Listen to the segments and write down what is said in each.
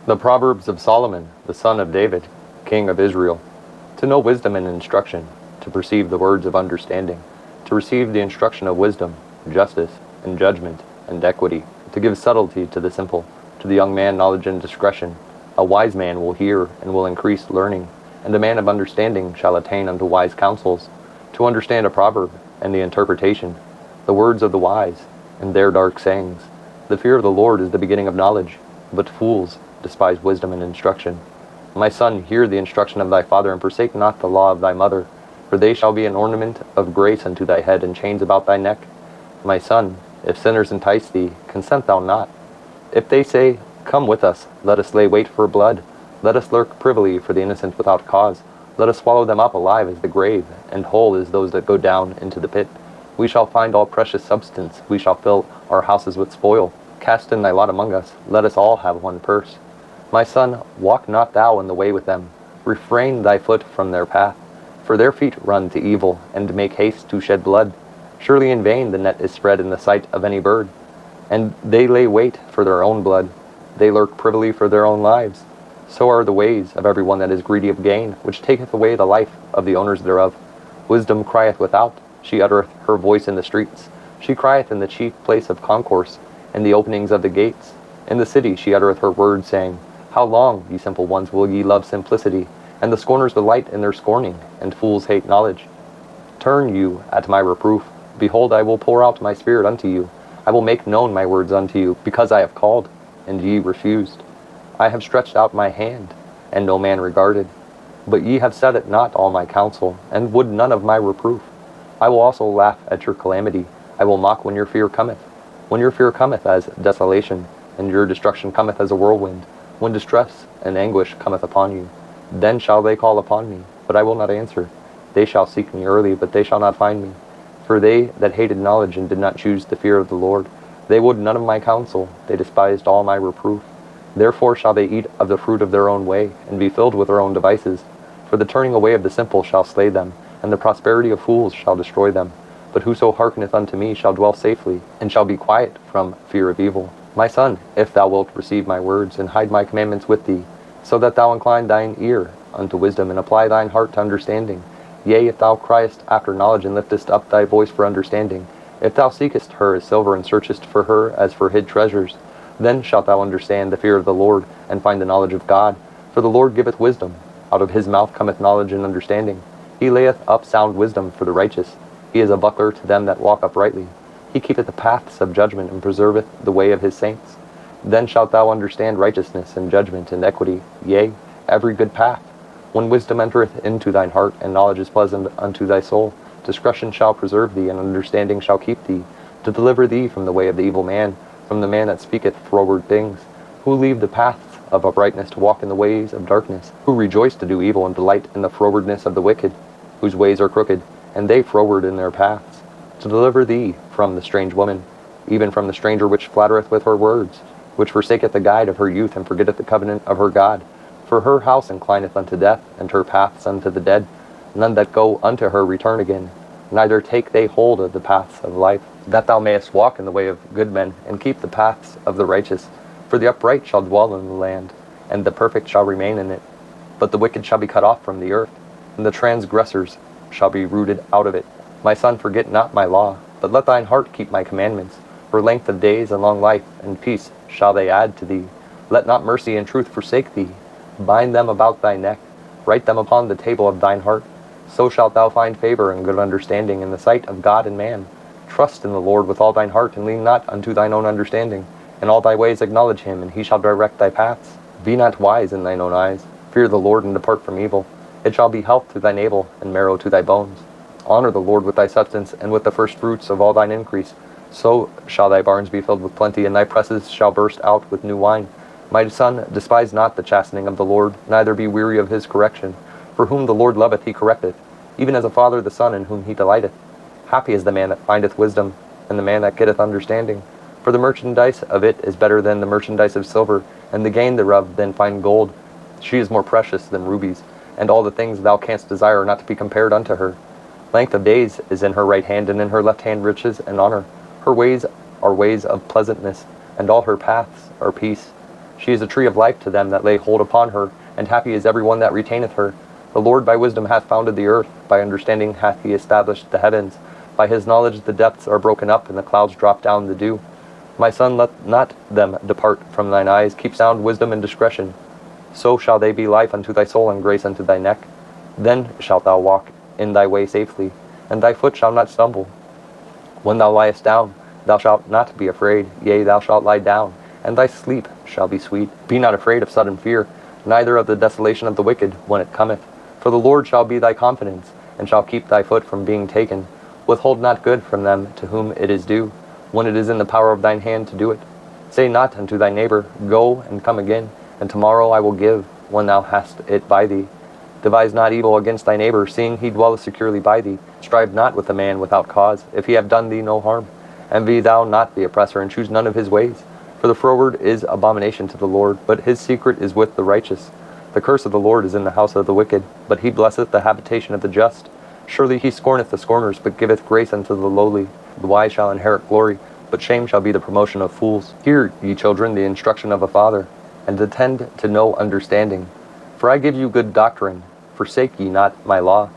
The Proverbs of Solomon, the son of David, king of Israel, to know wisdom and instruction, to perceive the words of understanding, to receive the instruction of wisdom, justice, and judgment, and equity, to give subtlety to the simple, to the young man knowledge and discretion. A wise man will hear and will increase learning, and a man of understanding shall attain unto wise counsels, to understand a proverb, and the interpretation, the words of the wise, and their dark sayings. The fear of the Lord is the beginning of knowledge, but fools despise wisdom and instruction. My son, hear the instruction of thy father, and forsake not the law of thy mother, for they shall be an ornament of grace unto thy head, and chains about thy neck. My son, if sinners entice thee, consent thou not. If they say, Come with us, let us lay wait for blood, let us lurk privily for the innocent without cause, let us swallow them up alive as the grave, and whole as those that go down into the pit. We shall find all precious substance, we shall fill our houses with spoil. Cast in thy lot among us, let us all have one purse. My son, walk not thou in the way with them, refrain thy foot from their path, for their feet run to evil, and make haste to shed blood. Surely in vain the net is spread in the sight of any bird, and they lay wait for their own blood. They lurk privily for their own lives. So are the ways of every one that is greedy of gain, which taketh away the life of the owners thereof. Wisdom crieth without, she uttereth her voice in the streets. She crieth in the chief place of concourse, in the openings of the gates. In the city she uttereth her word, saying, How long, ye simple ones, will ye love simplicity? And the scorners delight in their scorning, and fools hate knowledge. Turn you at my reproof. Behold, I will pour out my spirit unto you. I will make known my words unto you, because I have called, and ye refused. I have stretched out my hand, and no man regarded. But ye have set at naught all my counsel, and would none of my reproof. I will also laugh at your calamity. I will mock when your fear cometh. When your fear cometh as desolation, and your destruction cometh as a whirlwind, when distress and anguish cometh upon you, then shall they call upon me, but I will not answer. They shall seek me early, but they shall not find me. For they that hated knowledge and did not choose the fear of the Lord, they would none of my counsel, they despised all my reproof. Therefore shall they eat of the fruit of their own way, and be filled with their own devices. For the turning away of the simple shall slay them, and the prosperity of fools shall destroy them. But whoso hearkeneth unto me shall dwell safely, and shall be quiet from fear of evil. My son, if thou wilt receive my words, and hide my commandments with thee, so that thou incline thine ear unto wisdom, and apply thine heart to understanding. Yea, if thou criest after knowledge, and liftest up thy voice for understanding, if thou seekest her as silver, and searchest for her as for hid treasures, then shalt thou understand the fear of the Lord, and find the knowledge of God. For the Lord giveth wisdom, out of his mouth cometh knowledge and understanding. He layeth up sound wisdom for the righteous. He is a buckler to them that walk uprightly. He keepeth the paths of judgment, and preserveth the way of his saints. Then shalt thou understand righteousness, and judgment, and equity, yea, every good path. When wisdom entereth into thine heart, and knowledge is pleasant unto thy soul, discretion shall preserve thee, and understanding shall keep thee, to deliver thee from the way of the evil man, from the man that speaketh froward things, who leave the paths of uprightness to walk in the ways of darkness, who rejoice to do evil, and delight in the frowardness of the wicked, whose ways are crooked, and they froward in their paths, to deliver thee from the strange woman, even from the stranger which flattereth with her words, which forsaketh the guide of her youth, and forgetteth the covenant of her God. For her house inclineth unto death, and her paths unto the dead. None that go unto her return again, neither take they hold of the paths of life, that thou mayest walk in the way of good men, and keep the paths of the righteous. For the upright shall dwell in the land, and the perfect shall remain in it. But the wicked shall be cut off from the earth, and the transgressors shall be rooted out of it. My son, forget not my law, but let thine heart keep my commandments. For length of days and long life and peace shall they add to thee. Let not mercy and truth forsake thee. Bind them about thy neck, write them upon the table of thine heart. So shalt thou find favor and good understanding in the sight of God and man. Trust in the Lord with all thine heart, and lean not unto thine own understanding. In all thy ways acknowledge him, and he shall direct thy paths. Be not wise in thine own eyes. Fear the Lord, and depart from evil. It shall be health to thy navel, and marrow to thy bones. Honor the Lord with thy substance, and with the first fruits of all thine increase. So shall thy barns be filled with plenty, and thy presses shall burst out with new wine. My son, despise not the chastening of the Lord, neither be weary of his correction. For whom the Lord loveth he correcteth, even as a father the son in whom he delighteth. Happy is the man that findeth wisdom, and the man that getteth understanding. For the merchandise of it is better than the merchandise of silver, and the gain thereof than fine gold. She is more precious than rubies, and all the things thou canst desire are not to be compared unto her. Length of days is in her right hand, and in her left hand riches and honor. Her ways are ways of pleasantness, and all her paths are peace. She is a tree of life to them that lay hold upon her, and happy is every one that retaineth her. The Lord by wisdom hath founded the earth, by understanding hath he established the heavens. By his knowledge the depths are broken up, and the clouds drop down the dew. My son, let not them depart from thine eyes. Keep sound wisdom and discretion. So shall they be life unto thy soul, and grace unto thy neck. Then shalt thou walk in thy way safely, and thy foot shall not stumble. When thou liest down, thou shalt not be afraid. Yea, thou shalt lie down, and thy sleep shall be sweet. Be not afraid of sudden fear, neither of the desolation of the wicked when it cometh. For the Lord shall be thy confidence, and shall keep thy foot from being taken. Withhold not good from them to whom it is due, when it is in the power of thine hand to do it. Say not unto thy neighbor, Go and come again, and tomorrow I will give, when thou hast it by thee. Devise not evil against thy neighbor, seeing he dwelleth securely by thee. Strive not with a man without cause, if he have done thee no harm. Envy thou not the oppressor, and choose none of his ways. For the froward is abomination to the Lord, but his secret is with the righteous. The curse of the Lord is in the house of the wicked, but he blesseth the habitation of the just. Surely he scorneth the scorners, but giveth grace unto the lowly. The wise shall inherit glory, but shame shall be the promotion of fools. Hear, ye children, the instruction of a father, and attend to know understanding. For I give you good doctrine. Forsake ye not my law.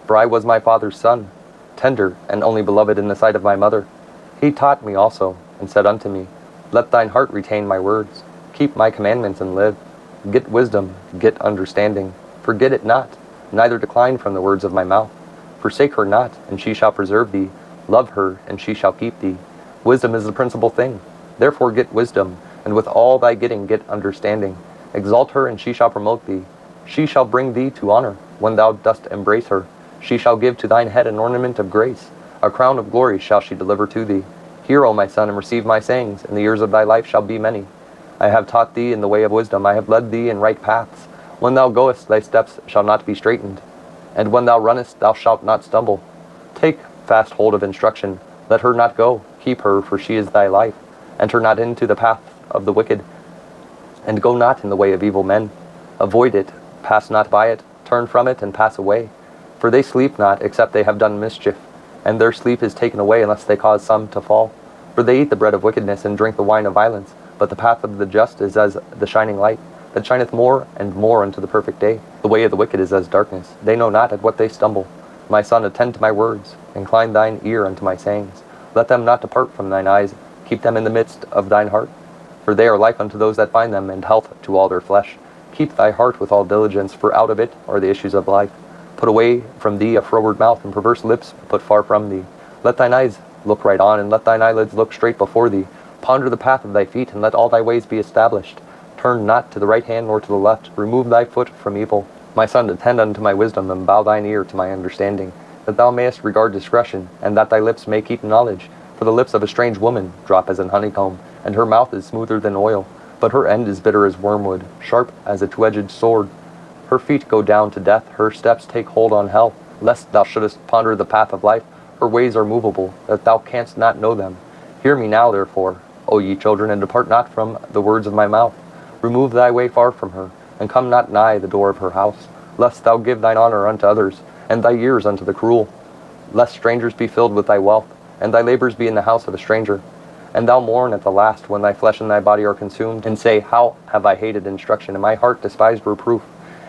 For I was my father's son, tender and only beloved in the sight of my mother. He taught me also, and said unto me, Let thine heart retain my words. Keep my commandments and live. Get wisdom, get understanding. Forget it not, neither decline from the words of my mouth. Forsake her not, and she shall preserve thee. Love her, and she shall keep thee. Wisdom is the principal thing. Therefore get wisdom, and with all thy getting get understanding. Exalt her, and she shall promote thee. She shall bring thee to honor, when thou dost embrace her. She shall give to thine head an ornament of grace. A crown of glory shall she deliver to thee. Hear, O my son, and receive my sayings, and the years of thy life shall be many. I have taught thee in the way of wisdom. I have led thee in right paths. When thou goest, thy steps shall not be straitened. And when thou runnest, thou shalt not stumble. Take fast hold of instruction. Let her not go. Keep her, for she is thy life. Enter not into the path of the wicked, and go not in the way of evil men. Avoid it. Pass not by it. Turn from it, and pass away. For they sleep not, except they have done mischief, and their sleep is taken away, unless they cause some to fall. For they eat the bread of wickedness, and drink the wine of violence. But the path of the just is as the shining light, that shineth more and more unto the perfect day. The way of the wicked is as darkness. They know not at what they stumble. My son, attend to my words. Incline thine ear unto my sayings. Let them not depart from thine eyes. Keep them in the midst of thine heart. For they are life unto those that find them, and health to all their flesh. Keep thy heart with all diligence, for out of it are the issues of life. Put away from thee a froward mouth, and perverse lips put far from thee. Let thine eyes look right on, and let thine eyelids look straight before thee. Ponder the path of thy feet, and let all thy ways be established. Turn not to the right hand nor to the left. Remove thy foot from evil. My son, attend unto my wisdom, and bow thine ear to my understanding, that thou mayest regard discretion, and that thy lips may keep knowledge. For the lips of a strange woman drop as an honeycomb, and her mouth is smoother than oil. But her end is bitter as wormwood, sharp as a two-edged sword. Her feet go down to death, her steps take hold on hell. Lest thou shouldest ponder the path of life, her ways are movable, that thou canst not know them. Hear me now, therefore, O ye children, and depart not from the words of my mouth. Remove thy way far from her, and come not nigh the door of her house, lest thou give thine honor unto others, and thy years unto the cruel. Lest strangers be filled with thy wealth, and thy labors be in the house of a stranger. And thou mourn at the last, when thy flesh and thy body are consumed, and say, How have I hated instruction, and my heart despised reproof,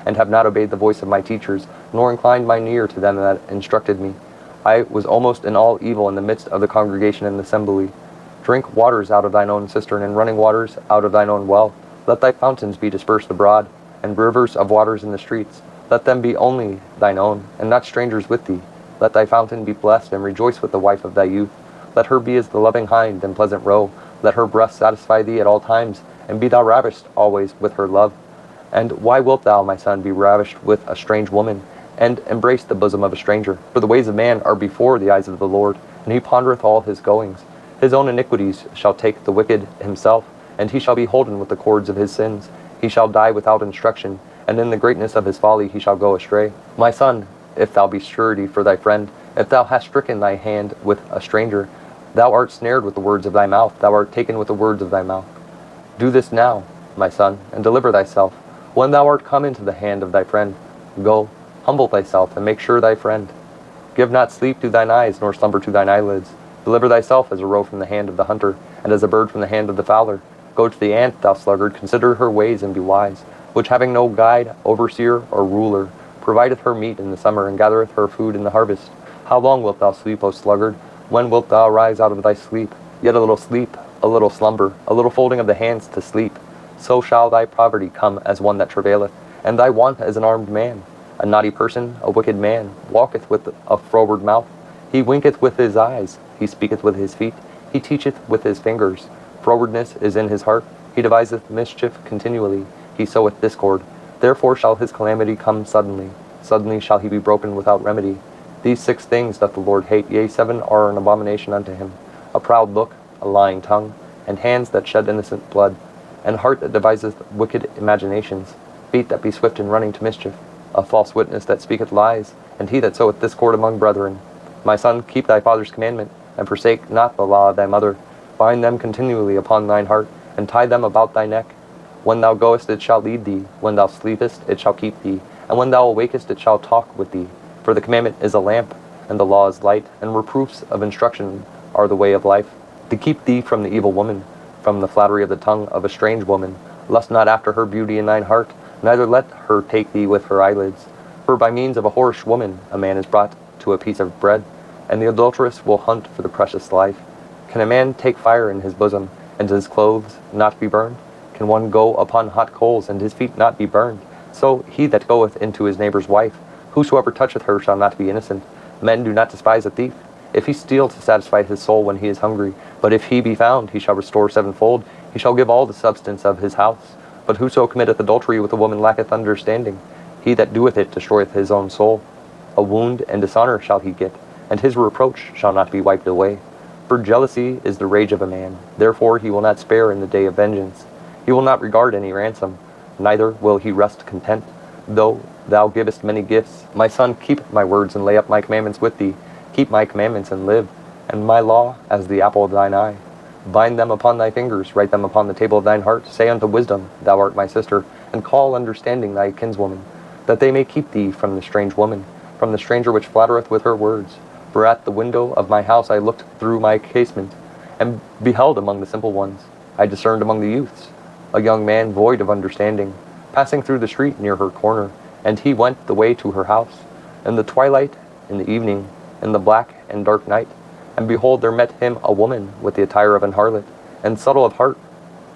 and have not obeyed the voice of my teachers, nor inclined mine ear to them that instructed me. I was almost in all evil in the midst of the congregation and assembly. Drink waters out of thine own cistern, and running waters out of thine own well. Let thy fountains be dispersed abroad, and rivers of waters in the streets. Let them be only thine own, and not strangers with thee. Let thy fountain be blessed, and rejoice with the wife of thy youth. Let her be as the loving hind and pleasant roe. Let her breast satisfy thee at all times, and be thou ravished always with her love. And why wilt thou, my son, be ravished with a strange woman, and embrace the bosom of a stranger? For the ways of man are before the eyes of the Lord, and he pondereth all his goings. His own iniquities shall take the wicked himself, and he shall be holden with the cords of his sins. He shall die without instruction, and in the greatness of his folly he shall go astray. My son, if thou be surety for thy friend, if thou hast stricken thy hand with a stranger, thou art snared with the words of thy mouth, thou art taken with the words of thy mouth. Do this now, my son, and deliver thyself. When thou art come into the hand of thy friend, go, humble thyself, and make sure thy friend. Give not sleep to thine eyes, nor slumber to thine eyelids. Deliver thyself as a roe from the hand of the hunter, and as a bird from the hand of the fowler. Go to the ant, thou sluggard, consider her ways and be wise, which having no guide, overseer, or ruler, provideth her meat in the summer, and gathereth her food in the harvest. How long wilt thou sleep, O sluggard? When wilt thou rise out of thy sleep? Yet a little sleep, a little slumber, a little folding of the hands to sleep. So shall thy poverty come as one that travaileth, and thy want as an armed man. A naughty person, a wicked man, walketh with a froward mouth. He winketh with his eyes, he speaketh with his feet, he teacheth with his fingers. Frowardness is in his heart, he deviseth mischief continually, he soweth discord. Therefore shall his calamity come suddenly. Suddenly shall he be broken without remedy. These 6 things doth the Lord hate, yea, 7 are an abomination unto him: a proud look, a lying tongue, and hands that shed innocent blood, and heart that deviseth wicked imaginations, feet that be swift in running to mischief, a false witness that speaketh lies, and he that soweth discord among brethren. My son, keep thy father's commandment, and forsake not the law of thy mother. Bind them continually upon thine heart, and tie them about thy neck. When thou goest, it shall lead thee. When thou sleepest, it shall keep thee. And when thou awakest, it shall talk with thee. For the commandment is a lamp, and the law is light, and reproofs of instruction are the way of life. To keep thee from the evil woman, from the flattery of the tongue of a strange woman. Lust not after her beauty in thine heart, neither let her take thee with her eyelids. For by means of a whorish woman a man is brought to a piece of bread, and the adulteress will hunt for the precious life. Can a man take fire in his bosom, and his clothes not be burned? Can one go upon hot coals, and his feet not be burned? So he that goeth into his neighbour's wife, whosoever toucheth her shall not be innocent. Men do not despise a thief, if he steal to satisfy his soul when he is hungry. But if he be found, he shall restore 7-fold. He shall give all the substance of his house. But whoso committeth adultery with a woman lacketh understanding. He that doeth it destroyeth his own soul. A wound and dishonour shall he get, and his reproach shall not be wiped away. For jealousy is the rage of a man, therefore he will not spare in the day of vengeance. He will not regard any ransom, neither will he rest content, though thou givest many gifts. My son, keep my words, and lay up my commandments with thee. Keep my commandments, and live, and my law as the apple of thine eye. Bind them upon thy fingers, write them upon the table of thine heart. Say unto wisdom, thou art my sister, and call understanding thy kinswoman, that they may keep thee from the strange woman, from the stranger which flattereth with her words. For at the window of my house I looked through my casement, and beheld among the simple ones. I discerned among the youths a young man void of understanding, passing through the street near her corner, and he went the way to her house. In the twilight, in the evening, in the black and dark night, and behold, there met him a woman with the attire of an harlot, and subtle of heart.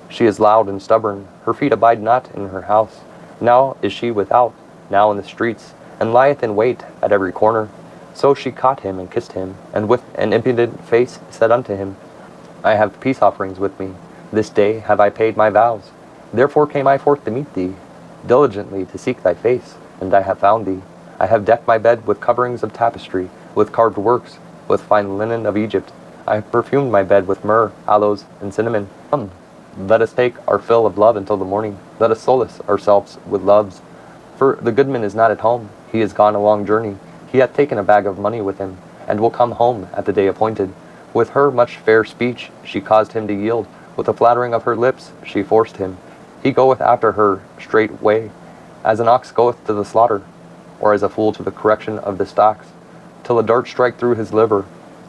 She is loud and stubborn, her feet abide not in her house. Now is she without, now in the streets, and lieth in wait at every corner. So she caught him and kissed him, and with an impudent face said unto him, I have peace offerings with me. This day have I paid my vows. Therefore came I forth to meet thee, diligently to seek thy face, and I have found thee. I have decked my bed with coverings of tapestry, with carved works, with fine linen of Egypt. I have perfumed my bed with myrrh, aloes, and cinnamon. Come, let us take our fill of love until the morning. Let us solace ourselves with loves. For the goodman is not at home. He is gone a long journey. He hath taken a bag of money with him, and will come home at the day appointed. With her much fair speech she caused him to yield. With the flattering of her lips she forced him. He goeth after her straightway, as an ox goeth to the slaughter, or as a fool to the correction of the stocks, till a dart strike through his liver,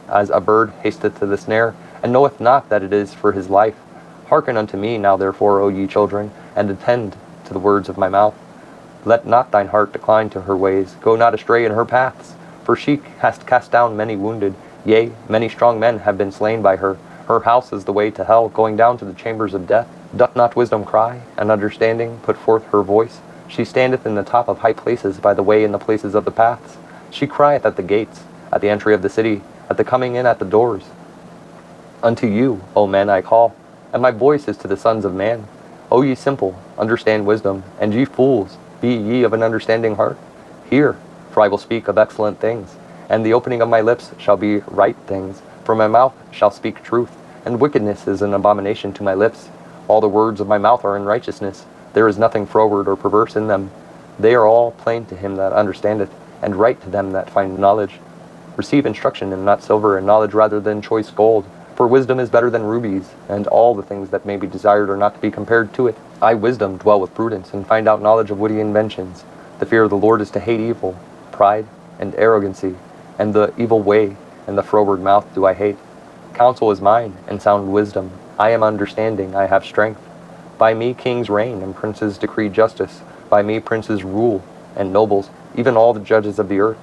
as a bird hasteth to the snare, and knoweth not that it is for his life. Hearken unto me now therefore, O ye children, and attend to the words of my mouth. Let not thine heart decline to her ways, go not astray in her paths, for she hath cast down many wounded, yea, many strong men have been slain by her. Her house is the way to hell, going down to the chambers of death. Doth not wisdom cry, and understanding put forth her voice? She standeth in the top of high places, by the way in the places of the paths. She crieth at the gates, at the entry of the city, at the coming in at the doors. Unto you, O men, I call, and my voice is to the sons of man. O ye simple, understand wisdom, and ye fools, be ye of an understanding heart. Hear, for I will speak of excellent things, and the opening of my lips shall be right things, for my mouth shall speak truth, and wickedness is an abomination to my lips. All the words of my mouth are in righteousness. There is nothing froward or perverse in them. They are all plain to him that understandeth, and right to them that find knowledge. Receive instruction, and not silver, and knowledge rather than choice gold. For wisdom is better than rubies, and all the things that may be desired are not to be compared to it. I, wisdom, dwell with prudence, and find out knowledge of witty inventions. The fear of the Lord is to hate evil, pride, and arrogancy, and the evil way, and the froward mouth do I hate. Counsel is mine, and sound wisdom. I am understanding, I have strength. By me kings reign, and princes decree justice. By me princes rule, and nobles, even all the judges of the earth.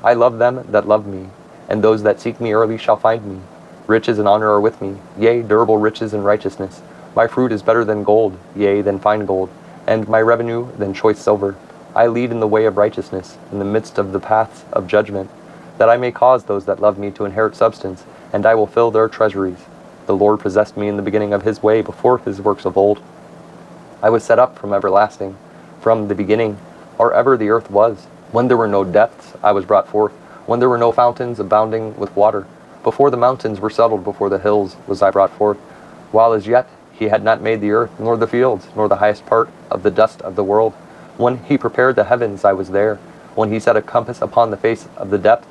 I love them that love me, and those that seek me early shall find me. Riches and honor are with me, yea, durable riches and righteousness. My fruit is better than gold, yea, than fine gold, and my revenue than choice silver. I lead in the way of righteousness, in the midst of the paths of judgment, that I may cause those that love me to inherit substance, and I will fill their treasuries. The Lord possessed me in the beginning of his way, before his works of old. I was set up from everlasting, from the beginning, or ever the earth was. When there were no depths, I was brought forth, when there were no fountains abounding with water. Before the mountains were settled, before the hills was I brought forth, while as yet he had not made the earth, nor the fields, nor the highest part of the dust of the world. When he prepared the heavens, I was there. When he set a compass upon the face of the depth.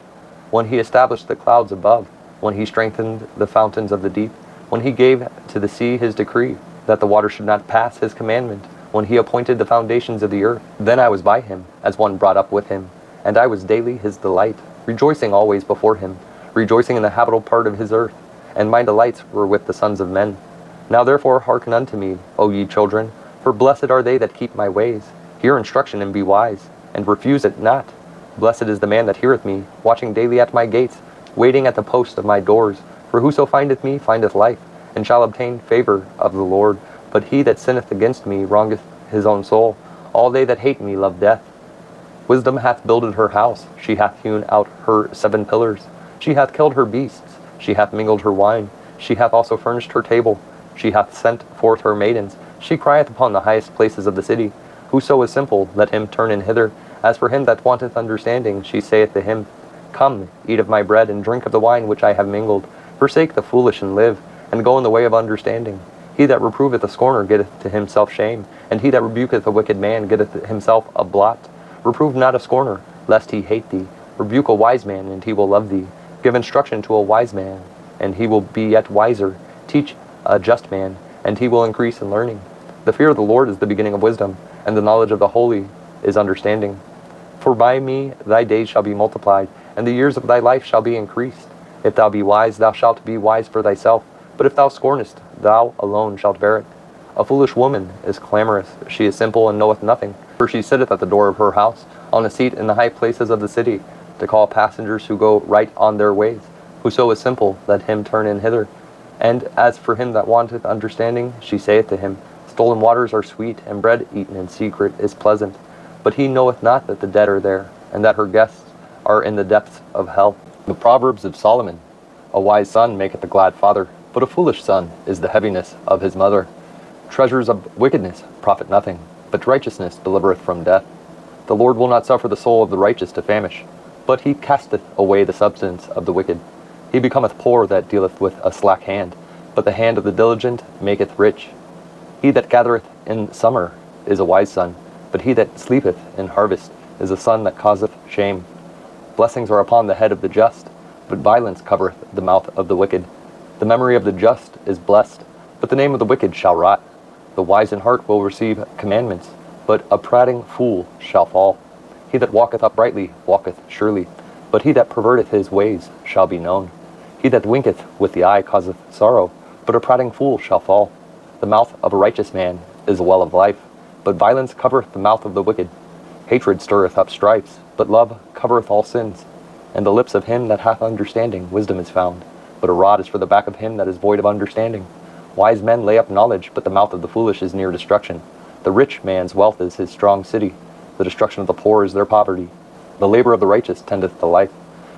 When he established the clouds above. When he strengthened the fountains of the deep. When he gave to the sea his decree, that the water should not pass his commandment. When he appointed the foundations of the earth. Then I was by him, as one brought up with him. And I was daily his delight, rejoicing always before him, rejoicing in the habitable part of his earth. And my delights were with the sons of men. Now therefore hearken unto me, O ye children, for blessed are they that keep my ways. Hear instruction and be wise, and refuse it not. Blessed is the man that heareth me, watching daily at my gates, waiting at the post of my doors. For whoso findeth me findeth life, and shall obtain favor of the Lord. But he that sinneth against me wrongeth his own soul. All they that hate me love death. Wisdom hath builded her house, she hath hewn out her 7 pillars. She hath killed her beasts, she hath mingled her wine. She hath also furnished her table. She hath sent forth her maidens. She crieth upon the highest places of the city. Whoso is simple, let him turn in hither. As for him that wanteth understanding, she saith to him, Come, eat of my bread, and drink of the wine which I have mingled. Forsake the foolish, and live, and go in the way of understanding. He that reproveth a scorner getteth to himself shame, and he that rebuketh a wicked man getteth himself a blot. Reprove not a scorner, lest he hate thee. Rebuke a wise man, and he will love thee. Give instruction to a wise man, and he will be yet wiser. Teach a just man, and he will increase in learning. The fear of the Lord is the beginning of wisdom, and the knowledge of the holy is understanding. For by me thy days shall be multiplied, and the years of thy life shall be increased. If thou be wise, thou shalt be wise for thyself, but if thou scornest, thou alone shalt bear it. A foolish woman is clamorous, she is simple and knoweth nothing. For she sitteth at the door of her house, on a seat in the high places of the city, to call passengers who go right on their ways. Whoso is simple, let him turn in hither. And as for him that wanteth understanding, she saith to him, Stolen waters are sweet, and bread eaten in secret is pleasant. But he knoweth not that the dead are there, and that her guests are in the depths of hell. The Proverbs of Solomon. A wise son maketh a glad father, but a foolish son is the heaviness of his mother. Treasures of wickedness profit nothing, but righteousness delivereth from death. The Lord will not suffer the soul of the righteous to famish, but he casteth away the substance of the wicked. He becometh poor that dealeth with a slack hand, but the hand of the diligent maketh rich. He that gathereth in summer is a wise son, but he that sleepeth in harvest is a son that causeth shame. Blessings are upon the head of the just, but violence covereth the mouth of the wicked. The memory of the just is blessed, but the name of the wicked shall rot. The wise in heart will receive commandments, but a prating fool shall fall. He that walketh uprightly walketh surely, but he that perverteth his ways shall be known. He that winketh with the eye causeth sorrow, but a prating fool shall fall. The mouth of a righteous man is a well of life, but violence covereth the mouth of the wicked. Hatred stirreth up strifes, but love covereth all sins. And the lips of him that hath understanding wisdom is found, but a rod is for the back of him that is void of understanding. Wise men lay up knowledge, but the mouth of the foolish is near destruction. The rich man's wealth is his strong city. The destruction of the poor is their poverty. The labor of the righteous tendeth to life,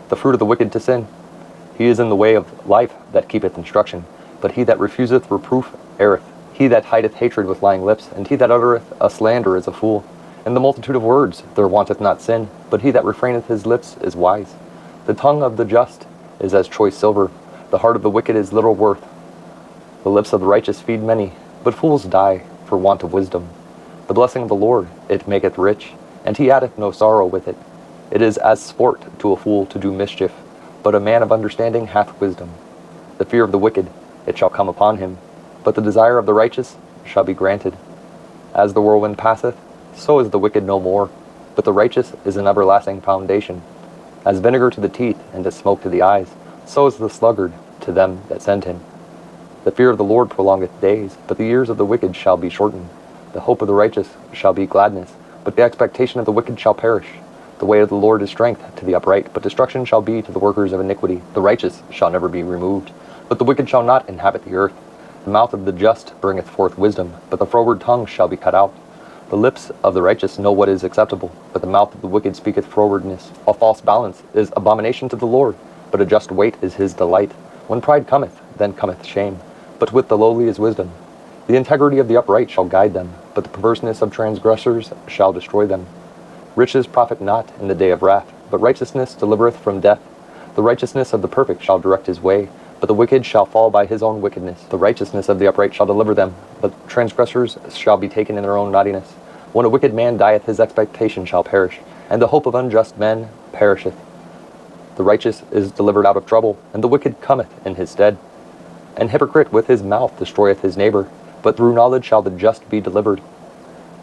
the fruit of the wicked to sin. He is in the way of life that keepeth instruction, but he that refuseth reproof erreth. He that hideth hatred with lying lips, and he that uttereth a slander is a fool. In the multitude of words there wanteth not sin, but he that refraineth his lips is wise. The tongue of the just is as choice silver, the heart of the wicked is little worth. The lips of the righteous feed many, but fools die for want of wisdom. The blessing of the Lord, it maketh rich, and he addeth no sorrow with it. It is as sport to a fool to do mischief, but a man of understanding hath wisdom. The fear of the wicked, it shall come upon him, but the desire of the righteous shall be granted. As the whirlwind passeth, so is the wicked no more, but the righteous is an everlasting foundation. As vinegar to the teeth, and as smoke to the eyes, so is the sluggard to them that send him. The fear of the Lord prolongeth days, but the years of the wicked shall be shortened. The hope of the righteous shall be gladness, but the expectation of the wicked shall perish. The way of the Lord is strength to the upright, but destruction shall be to the workers of iniquity. The righteous shall never be removed, but the wicked shall not inhabit the earth. The mouth of the just bringeth forth wisdom, but the froward tongue shall be cut out. The lips of the righteous know what is acceptable, but the mouth of the wicked speaketh frowardness. A false balance is abomination to the Lord, but a just weight is his delight. When pride cometh, then cometh shame, but with the lowly is wisdom. The integrity of the upright shall guide them, but the perverseness of transgressors shall destroy them. Riches profit not in the day of wrath, but righteousness delivereth from death. The righteousness of the perfect shall direct his way, but the wicked shall fall by his own wickedness. The righteousness of the upright shall deliver them, but transgressors shall be taken in their own naughtiness. When a wicked man dieth, his expectation shall perish, and the hope of unjust men perisheth. The righteous is delivered out of trouble, and the wicked cometh in his stead. An hypocrite with his mouth destroyeth his neighbor, but through knowledge shall the just be delivered.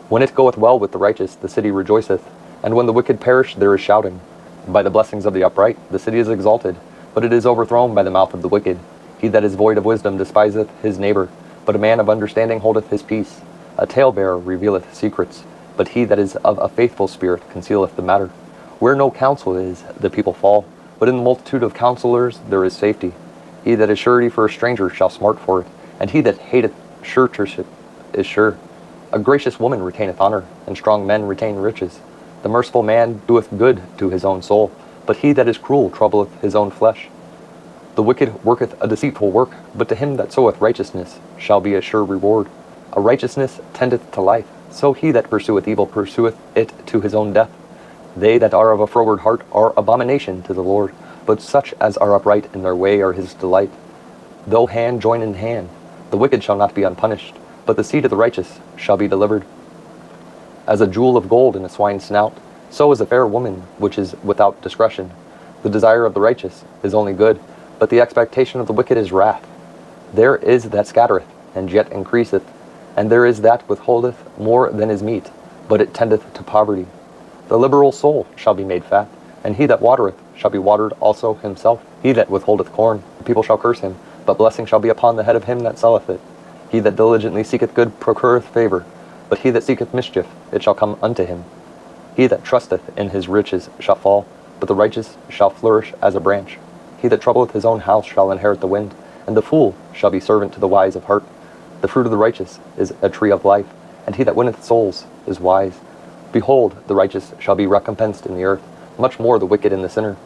When it goeth well with the righteous, the city rejoiceth, and when the wicked perish, there is shouting. By the blessings of the upright, the city is exalted, but it is overthrown by the mouth of the wicked. He that is void of wisdom despiseth his neighbor, but a man of understanding holdeth his peace. A talebearer revealeth secrets, but he that is of a faithful spirit concealeth the matter. Where no counsel is, the people fall, but in the multitude of counselors there is safety. He that is surety for a stranger shall smart for it, and he that hateth suretyship is sure. A gracious woman retaineth honor, and strong men retain riches. The merciful man doeth good to his own soul, but he that is cruel troubleth his own flesh. The wicked worketh a deceitful work, but to him that soweth righteousness shall be a sure reward. A righteousness tendeth to life, so he that pursueth evil pursueth it to his own death. They that are of a froward heart are abomination to the Lord, but such as are upright in their way are his delight. Though hand join in hand, the wicked shall not be unpunished, but the seed of the righteous shall be delivered. As a jewel of gold in a swine's snout, so is a fair woman which is without discretion. The desire of the righteous is only good, but the expectation of the wicked is wrath. There is that scattereth, and yet increaseth, and there is that withholdeth more than is meet, but it tendeth to poverty. The liberal soul shall be made fat, and he that watereth shall be watered also himself. He that withholdeth corn, the people shall curse him, but blessing shall be upon the head of him that selleth it. He that diligently seeketh good procureth favor, but he that seeketh mischief, it shall come unto him. He that trusteth in his riches shall fall, but the righteous shall flourish as a branch. He that troubleth his own house shall inherit the wind, and the fool shall be servant to the wise of heart. The fruit of the righteous is a tree of life, and he that winneth souls is wise. Behold, the righteous shall be recompensed in the earth, much more the wicked and the sinner.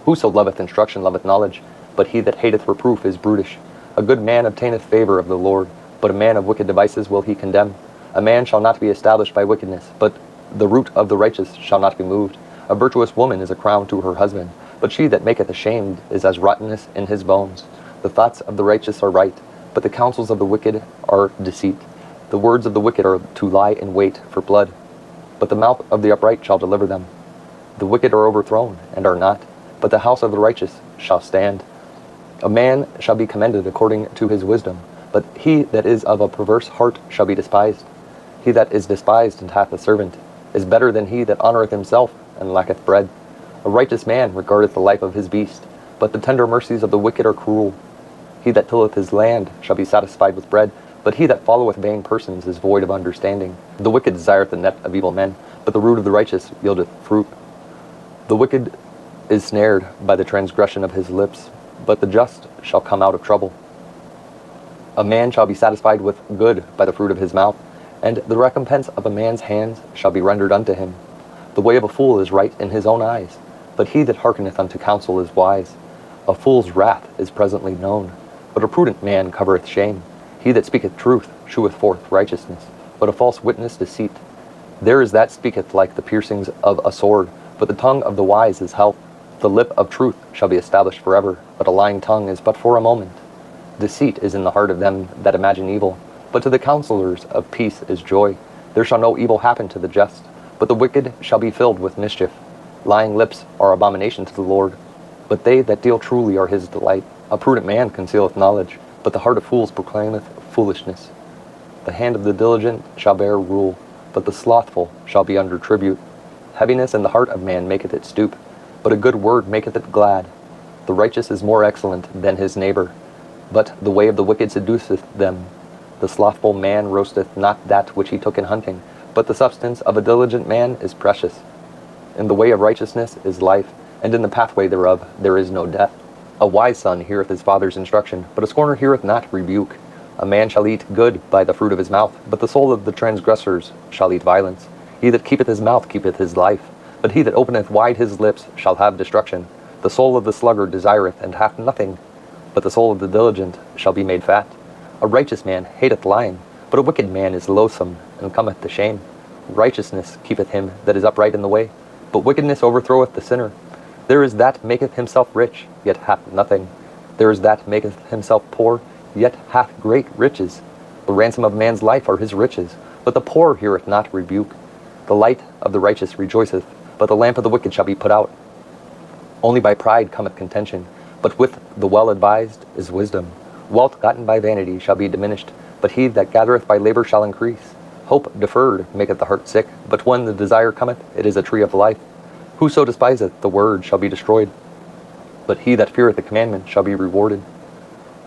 Whoso loveth instruction loveth knowledge, but he that hateth reproof is brutish. A good man obtaineth favor of the Lord, but a man of wicked devices will he condemn. A man shall not be established by wickedness, but the root of the righteous shall not be moved. A virtuous woman is a crown to her husband, but she that maketh ashamed is as rottenness in his bones. The thoughts of the righteous are right, but the counsels of the wicked are deceit. The words of the wicked are to lie in wait for blood, but the mouth of the upright shall deliver them. The wicked are overthrown, and are not, but the house of the righteous shall stand. A man shall be commended according to his wisdom, but he that is of a perverse heart shall be despised. He that is despised and hath a servant is better than he that honoureth himself and lacketh bread. A righteous man regardeth the life of his beast, but the tender mercies of the wicked are cruel. He that tilleth his land shall be satisfied with bread, but he that followeth vain persons is void of understanding. The wicked desireth the net of evil men, but the root of the righteous yieldeth fruit. The wicked is snared by the transgression of his lips, but the just shall come out of trouble. A man shall be satisfied with good by the fruit of his mouth, and the recompense of a man's hands shall be rendered unto him. The way of a fool is right in his own eyes, but he that hearkeneth unto counsel is wise. A fool's wrath is presently known, but a prudent man covereth shame. He that speaketh truth sheweth forth righteousness, but a false witness deceit. There is that speaketh like the piercings of a sword, but the tongue of the wise is health. The lip of truth shall be established forever, but a lying tongue is but for a moment. Deceit is in the heart of them that imagine evil, but to the counselors of peace is joy. There shall no evil happen to the just, but the wicked shall be filled with mischief. Lying lips are abomination to the Lord, but they that deal truly are his delight. A prudent man concealeth knowledge, but the heart of fools proclaimeth foolishness. The hand of the diligent shall bear rule, but the slothful shall be under tribute. Heaviness in the heart of man maketh it stoop, but a good word maketh it glad. The righteous is more excellent than his neighbor. but the way of the wicked seduceth them. The slothful man roasteth not that which he took in hunting, but the substance of a diligent man is precious. In the way of righteousness is life, and in the pathway thereof there is no death. A wise son heareth his father's instruction, but a scorner heareth not rebuke. A man shall eat good by the fruit of his mouth, but the soul of the transgressors shall eat violence. He that keepeth his mouth keepeth his life, but he that openeth wide his lips shall have destruction. The soul of the sluggard desireth and hath nothing, but the soul of the diligent shall be made fat. A righteous man hateth lying, but a wicked man is loathsome, and cometh to shame. Righteousness keepeth him that is upright in the way, but wickedness overthroweth the sinner. There is that maketh himself rich, yet hath nothing. There is that maketh himself poor, yet hath great riches. The ransom of man's life are his riches, but the poor heareth not rebuke. The light of the righteous rejoiceth, but the lamp of the wicked shall be put out. Only by pride cometh contention, but with the well-advised is wisdom. Wealth gotten by vanity shall be diminished, but he that gathereth by labor shall increase. Hope deferred maketh the heart sick, but when the desire cometh, it is a tree of life. Whoso despiseth the word shall be destroyed, but he that feareth the commandment shall be rewarded.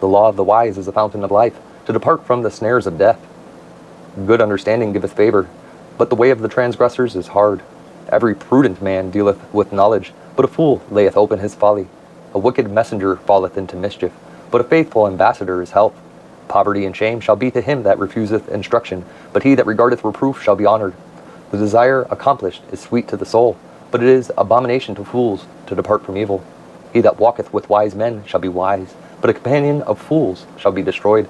The law of the wise is a fountain of life, to depart from the snares of death. Good understanding giveth favor, but the way of the transgressors is hard. Every prudent man dealeth with knowledge, but a fool layeth open his folly. A wicked messenger falleth into mischief, but a faithful ambassador is health. Poverty and shame shall be to him that refuseth instruction, but he that regardeth reproof shall be honored. The desire accomplished is sweet to the soul, but it is abomination to fools to depart from evil. He that walketh with wise men shall be wise, but a companion of fools shall be destroyed.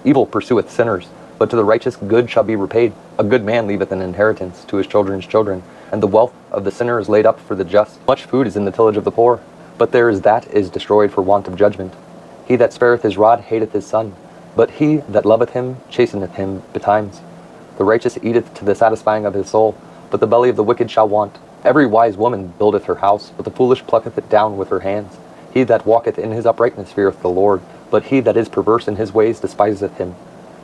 Evil pursueth sinners, but to the righteous good shall be repaid. A good man leaveth an inheritance to his children's children, and the wealth of the sinner is laid up for the just. Much food is in the tillage of the poor, but there is that is destroyed for want of judgment. He that spareth his rod hateth his son, but he that loveth him chasteneth him betimes. The righteous eateth to the satisfying of his soul, but the belly of the wicked shall want. Every wise woman buildeth her house, but the foolish plucketh it down with her hands. He that walketh in his uprightness feareth the Lord, but he that is perverse in his ways despiseth him.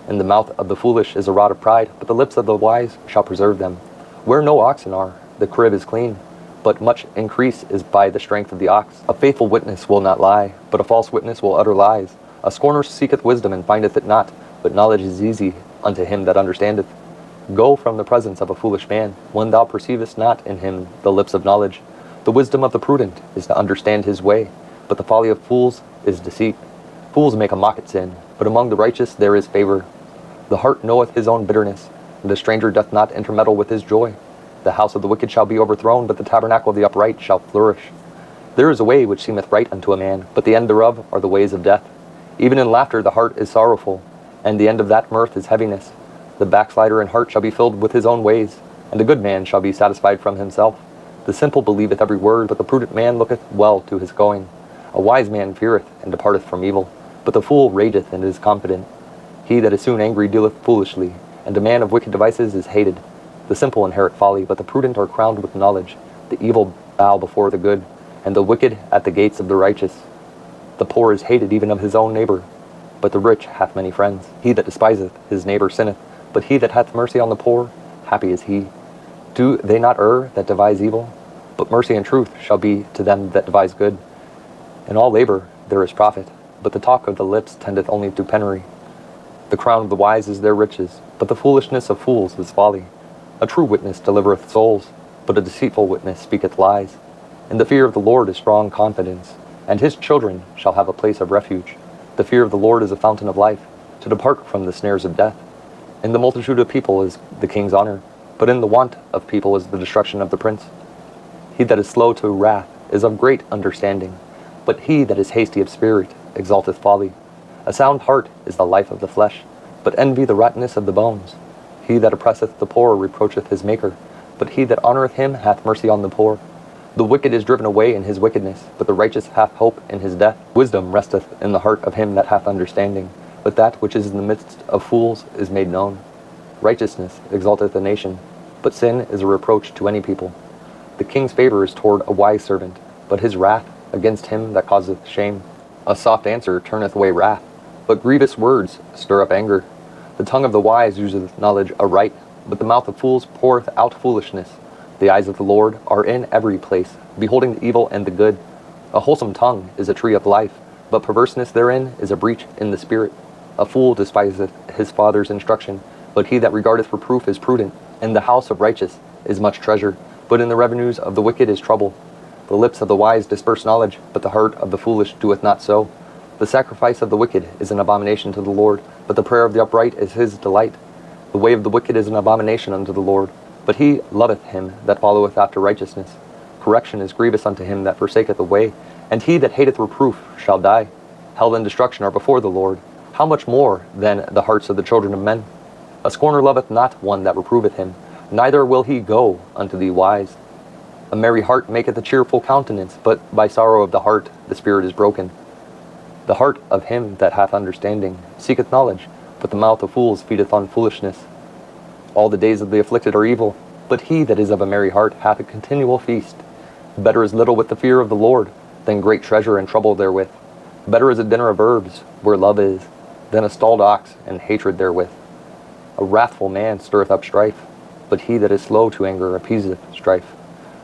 In the mouth of the foolish is a rod of pride, but the lips of the wise shall preserve them. Where no oxen are, the crib is clean, but much increase is by the strength of the ox. A faithful witness will not lie, but a false witness will utter lies. A scorner seeketh wisdom and findeth it not, but knowledge is easy unto him that understandeth. Go from the presence of a foolish man, when thou perceivest not in him the lips of knowledge. The wisdom of the prudent is to understand his way, but the folly of fools is deceit. Fools make a mock at sin, but among the righteous there is favor. The heart knoweth his own bitterness, and the stranger doth not intermeddle with his joy. The house of the wicked shall be overthrown, but the tabernacle of the upright shall flourish. There is a way which seemeth right unto a man, but the end thereof are the ways of death. Even in laughter the heart is sorrowful, and the end of that mirth is heaviness. The backslider in heart shall be filled with his own ways, and a good man shall be satisfied from himself. The simple believeth every word, but the prudent man looketh well to his going. A wise man feareth and departeth from evil, but the fool rageth and is confident. He that is soon angry dealeth foolishly, and a man of wicked devices is hated. The simple inherit folly, but the prudent are crowned with knowledge. The evil bow before the good, and the wicked at the gates of the righteous. The poor is hated even of his own neighbor, but the rich hath many friends. He that despiseth his neighbor sinneth, but he that hath mercy on the poor, happy is he. Do they not err that devise evil? But mercy and truth shall be to them that devise good. In all labor there is profit, but the talk of the lips tendeth only to penury. The crown of the wise is their riches, but the foolishness of fools is folly. A true witness delivereth souls, but a deceitful witness speaketh lies. In the fear of the Lord is strong confidence, and his children shall have a place of refuge. The fear of the Lord is a fountain of life, to depart from the snares of death. In the multitude of people is the king's honor, but in the want of people is the destruction of the prince. He that is slow to wrath is of great understanding, but he that is hasty of spirit exalteth folly. A sound heart is the life of the flesh, but envy the rottenness of the bones. He that oppresseth the poor reproacheth his maker, but he that honoureth him hath mercy on the poor. The wicked is driven away in his wickedness, but the righteous hath hope in his death. Wisdom resteth in the heart of him that hath understanding, but that which is in the midst of fools is made known. Righteousness exalteth a nation, but sin is a reproach to any people. The king's favor is toward a wise servant, but his wrath against him that causeth shame. A soft answer turneth away wrath, but grievous words stir up anger. The tongue of the wise useth knowledge aright, but the mouth of fools poureth out foolishness. The eyes of the Lord are in every place, beholding the evil and the good. A wholesome tongue is a tree of life, but perverseness therein is a breach in the spirit. A fool despiseth his father's instruction, but he that regardeth reproof is prudent. In the house of righteous is much treasure, but in the revenues of the wicked is trouble. The lips of the wise disperse knowledge, but the heart of the foolish doeth not so. The sacrifice of the wicked is an abomination to the Lord, but the prayer of the upright is his delight. The way of the wicked is an abomination unto the Lord, but he loveth him that followeth after righteousness. Correction is grievous unto him that forsaketh the way, and he that hateth reproof shall die. Hell and destruction are before the Lord. How much more than the hearts of the children of men? A scorner loveth not one that reproveth him, neither will he go unto the wise. A merry heart maketh a cheerful countenance, but by sorrow of the heart the spirit is broken. The heart of him that hath understanding seeketh knowledge, but the mouth of fools feedeth on foolishness. All the days of the afflicted are evil, but he that is of a merry heart hath a continual feast. Better is little with the fear of the Lord, than great treasure and trouble therewith. Better is a dinner of herbs, where love is, than a stalled ox and hatred therewith. A wrathful man stirreth up strife, but he that is slow to anger appeaseth strife.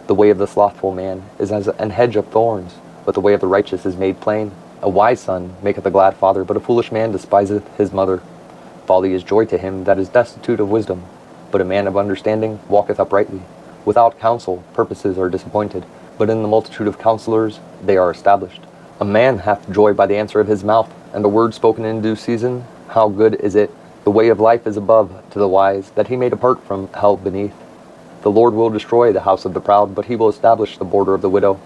The way of the slothful man is as an hedge of thorns, but the way of the righteous is made plain. A wise son maketh a glad father, but a foolish man despiseth his mother. Folly is joy to him that is destitute of wisdom, but a man of understanding walketh uprightly. Without counsel purposes are disappointed, but in the multitude of counselors they are established. A man hath joy by the answer of his mouth, and the word spoken in due season, how good is it! The way of life is above to the wise, that he may depart from hell beneath. The Lord will destroy the house of the proud, but he will establish the border of the widow.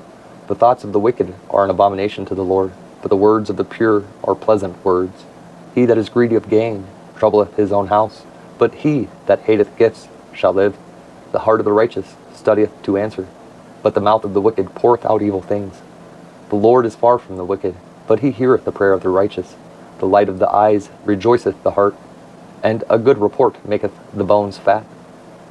The thoughts of the wicked are an abomination to the Lord, but the words of the pure are pleasant words. He that is greedy of gain troubleth his own house, but he that hateth gifts shall live. The heart of the righteous studieth to answer, but the mouth of the wicked poureth out evil things. The Lord is far from the wicked, but he heareth the prayer of the righteous. The light of the eyes rejoiceth the heart, and a good report maketh the bones fat.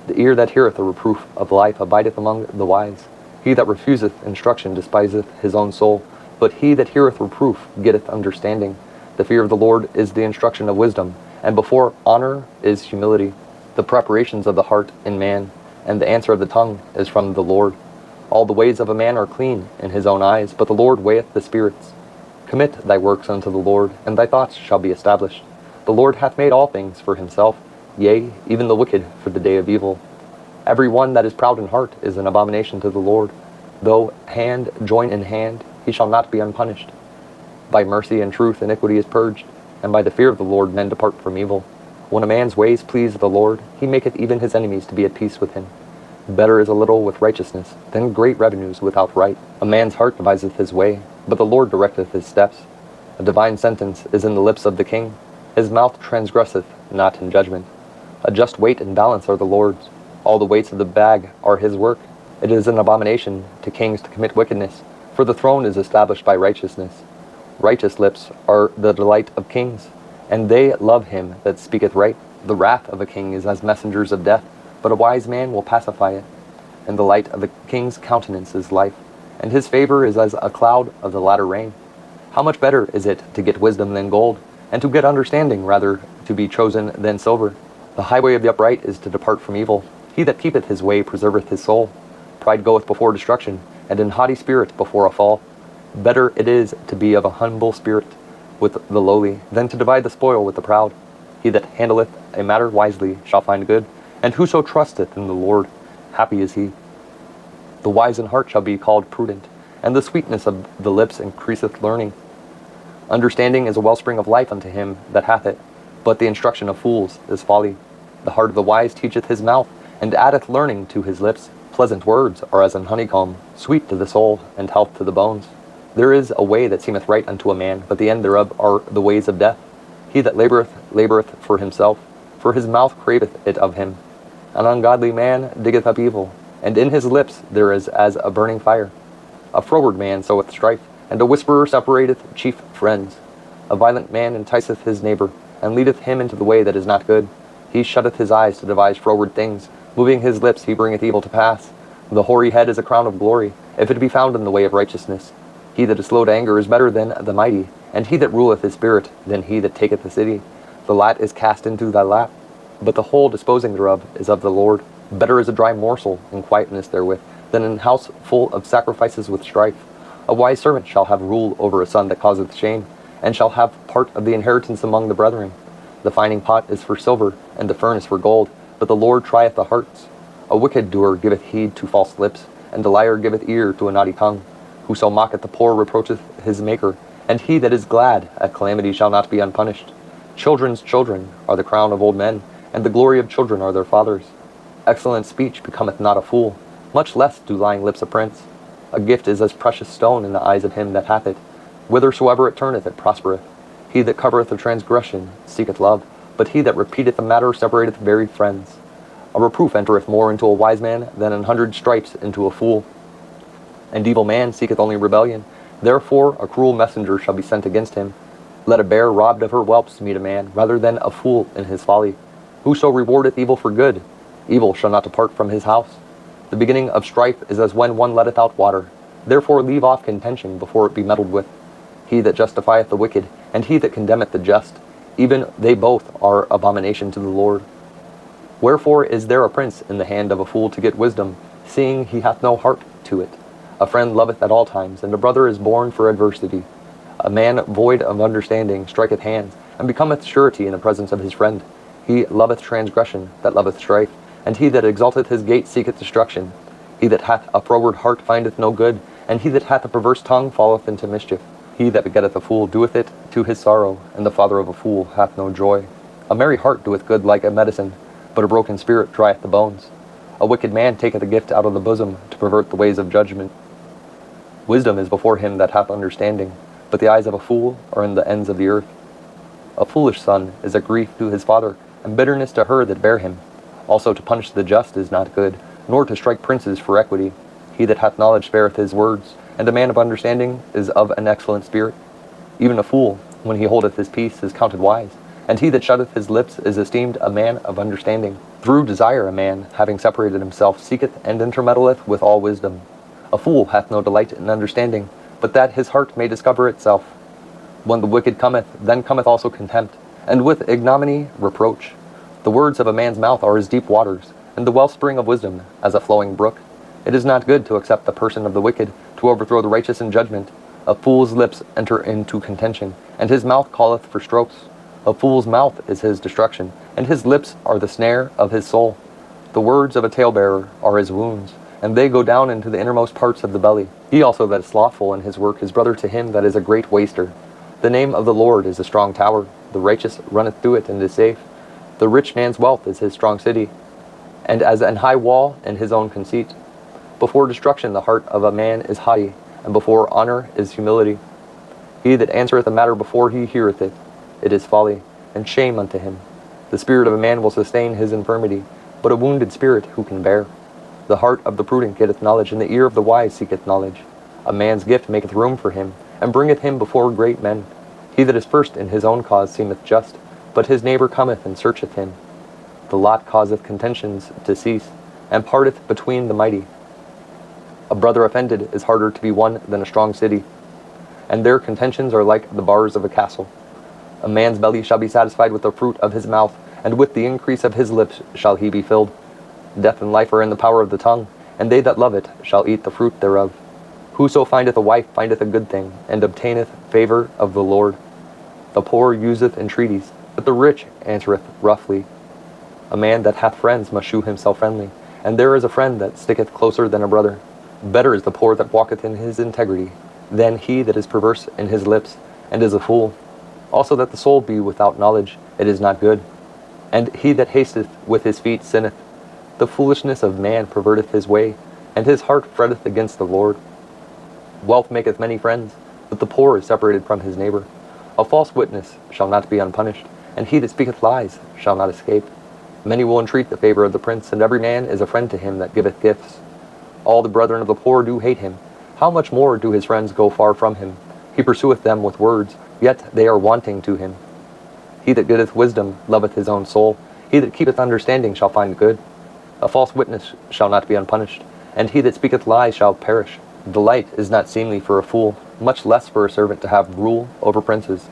The ear that heareth the reproof of life abideth among the wise. He that refuseth instruction despiseth his own soul, but he that heareth reproof getteth understanding. The fear of the Lord is the instruction of wisdom, and before honor is humility. The preparations of the heart in man, and the answer of the tongue is from the Lord. All the ways of a man are clean in his own eyes, but the Lord weigheth the spirits. Commit thy works unto the Lord, and thy thoughts shall be established. The Lord hath made all things for himself, yea, even the wicked for the day of evil. Every one that is proud in heart is an abomination to the Lord. Though hand join in hand, he shall not be unpunished. By mercy and truth iniquity is purged, and by the fear of the Lord men depart from evil. When a man's ways please the Lord, he maketh even his enemies to be at peace with him. Better is a little with righteousness than great revenues without right. A man's heart deviseth his way, but the Lord directeth his steps. A divine sentence is in the lips of the king. His mouth transgresseth not in judgment. A just weight and balance are the Lord's. All the weights of the bag are his work. It is an abomination to kings to commit wickedness, for the throne is established by righteousness. Righteous lips are the delight of kings, and they love him that speaketh right. The wrath of a king is as messengers of death, but a wise man will pacify it. And the light of a king's countenance is life, and his favor is as a cloud of the latter rain. How much better is it to get wisdom than gold, and to get understanding rather to be chosen than silver? The highway of the upright is to depart from evil. He that keepeth his way preserveth his soul. Pride goeth before destruction, and an haughty spirit before a fall. Better it is to be of a humble spirit with the lowly, than to divide the spoil with the proud. He that handleth a matter wisely shall find good, and whoso trusteth in the Lord, happy is he. The wise in heart shall be called prudent, and the sweetness of the lips increaseth learning. Understanding is a wellspring of life unto him that hath it, but the instruction of fools is folly. The heart of the wise teacheth his mouth, and addeth learning to his lips. Pleasant words are as an honeycomb, sweet to the soul, and health to the bones. There is a way that seemeth right unto a man, but the end thereof are the ways of death. He that laboureth for himself, for his mouth craveth it of him. An ungodly man diggeth up evil, and in his lips there is as a burning fire. A froward man soweth strife, and a whisperer separateth chief friends. A violent man enticeth his neighbour, and leadeth him into the way that is not good. He shutteth his eyes to devise froward things. Moving his lips he bringeth evil to pass. The hoary head is a crown of glory, if it be found in the way of righteousness. He that is slow to anger is better than the mighty, and he that ruleth his spirit than he that taketh the city. The lat is cast into thy lap, but the whole disposing thereof is of the Lord. Better is a dry morsel in quietness therewith, than an house full of sacrifices with strife. A wise servant shall have rule over a son that causeth shame, and shall have part of the inheritance among the brethren. The fining pot is for silver, and the furnace for gold, but the Lord trieth the hearts. A wicked doer giveth heed to false lips, and a liar giveth ear to a naughty tongue. Whoso mocketh the poor reproacheth his Maker, and he that is glad at calamity shall not be unpunished. Children's children are the crown of old men, and the glory of children are their fathers. Excellent speech becometh not a fool, much less do lying lips a prince. A gift is as precious stone in the eyes of him that hath it. Whithersoever it turneth, it prospereth. He that covereth a transgression seeketh love, but he that repeateth a matter separateth very friends. A reproof entereth more into a wise man than 100 stripes into a fool. An evil man seeketh only rebellion. Therefore a cruel messenger shall be sent against him. Let a bear robbed of her whelps meet a man, rather than a fool in his folly. Whoso rewardeth evil for good, evil shall not depart from his house. The beginning of strife is as when one letteth out water. Therefore leave off contention before it be meddled with. He that justifieth the wicked, and he that condemneth the just, even they both are abomination to the Lord. Wherefore is there a prince in the hand of a fool to get wisdom, seeing he hath no heart to it? A friend loveth at all times, and a brother is born for adversity. A man void of understanding striketh hands, and becometh surety in the presence of his friend. He loveth transgression, that loveth strife, and he that exalteth his gate seeketh destruction. He that hath a froward heart findeth no good, and he that hath a perverse tongue falleth into mischief. He that begetteth a fool doeth it to his sorrow, and the father of a fool hath no joy. A merry heart doeth good like a medicine, but a broken spirit drieth the bones. A wicked man taketh a gift out of the bosom, to pervert the ways of judgment. Wisdom is before him that hath understanding, but the eyes of a fool are in the ends of the earth. A foolish son is a grief to his father, and bitterness to her that bare him. Also to punish the just is not good, nor to strike princes for equity. He that hath knowledge spareth his words, and a man of understanding is of an excellent spirit. Even a fool, when he holdeth his peace, is counted wise, and he that shutteth his lips is esteemed a man of understanding. Through desire a man, having separated himself, seeketh and intermeddleth with all wisdom. A fool hath no delight in understanding, but that his heart may discover itself. When the wicked cometh, then cometh also contempt, and with ignominy reproach. The words of a man's mouth are as deep waters, and the wellspring of wisdom as a flowing brook. It is not good to accept the person of the wicked, to overthrow the righteous in judgment. A fool's lips enter into contention, and his mouth calleth for strokes. A fool's mouth is his destruction, and his lips are the snare of his soul. The words of a talebearer are his wounds, and they go down into the innermost parts of the belly. He also that is slothful in his work is brother to him that is a great waster. The name of the Lord is a strong tower. The righteous runneth through it and is safe. The rich man's wealth is his strong city, and as an high wall in his own conceit. Before destruction the heart of a man is haughty, and before honor is humility. He that answereth a matter before he heareth it, it is folly, and shame unto him. The spirit of a man will sustain his infirmity, but a wounded spirit who can bear? The heart of the prudent getteth knowledge, and the ear of the wise seeketh knowledge. A man's gift maketh room for him, and bringeth him before great men. He that is first in his own cause seemeth just, but his neighbor cometh and searcheth him. The lot causeth contentions to cease, and parteth between the mighty. A brother offended is harder to be won than a strong city, and their contentions are like the bars of a castle. A man's belly shall be satisfied with the fruit of his mouth, and with the increase of his lips shall he be filled. Death and life are in the power of the tongue, and they that love it shall eat the fruit thereof. Whoso findeth a wife findeth a good thing, and obtaineth favor of the Lord. The poor useth entreaties, but the rich answereth roughly. A man that hath friends must shew himself friendly, and there is a friend that sticketh closer than a brother. Better is the poor that walketh in his integrity, than he that is perverse in his lips, and is a fool. Also that the soul be without knowledge, it is not good. And he that hasteth with his feet sinneth. The foolishness of man perverteth his way, and his heart fretteth against the Lord. Wealth maketh many friends, but the poor is separated from his neighbor. A false witness shall not be unpunished, and he that speaketh lies shall not escape. Many will entreat the favor of the prince, and every man is a friend to him that giveth gifts. All the brethren of the poor do hate him. How much more do his friends go far from him? He pursueth them with words, yet they are wanting to him. He that getteth wisdom loveth his own soul. He that keepeth understanding shall find good. A false witness shall not be unpunished, and he that speaketh lies shall perish. Delight is not seemly for a fool, much less for a servant to have rule over princes.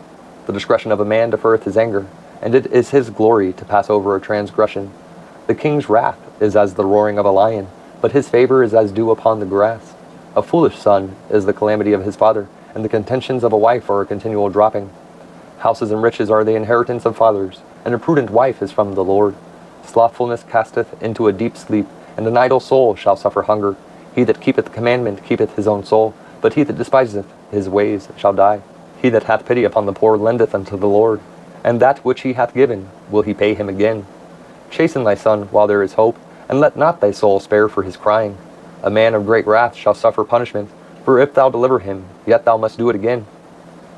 The discretion of a man deferreth his anger, and it is his glory to pass over a transgression. The king's wrath is as the roaring of a lion, but his favor is as dew upon the grass. A foolish son is the calamity of his father, and the contentions of a wife are a continual dropping. Houses and riches are the inheritance of fathers, and a prudent wife is from the Lord. Slothfulness casteth into a deep sleep, and an idle soul shall suffer hunger. He that keepeth the commandment keepeth his own soul, but he that despiseth his ways shall die. He that hath pity upon the poor lendeth unto the Lord, and that which he hath given will he pay him again. Chasten thy son while there is hope, and let not thy soul spare for his crying. A man of great wrath shall suffer punishment, for if thou deliver him, yet thou must do it again.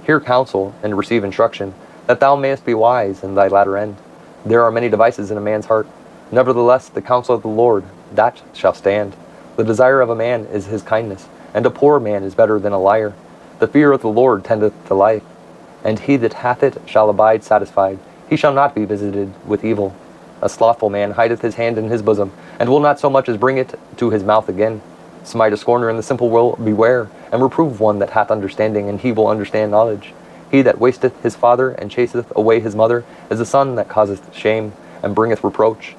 Hear counsel, and receive instruction, that thou mayest be wise in thy latter end. There are many devices in a man's heart. Nevertheless, the counsel of the Lord, that shall stand. The desire of a man is his kindness, and a poor man is better than a liar. The fear of the Lord tendeth to life, and he that hath it shall abide satisfied. He shall not be visited with evil. A slothful man hideth his hand in his bosom, and will not so much as bring it to his mouth again. Smite a scorner, and the simple will beware, and reprove one that hath understanding, and he will understand knowledge. He that wasteth his father, and chaseth away his mother, is a son that causeth shame, and bringeth reproach.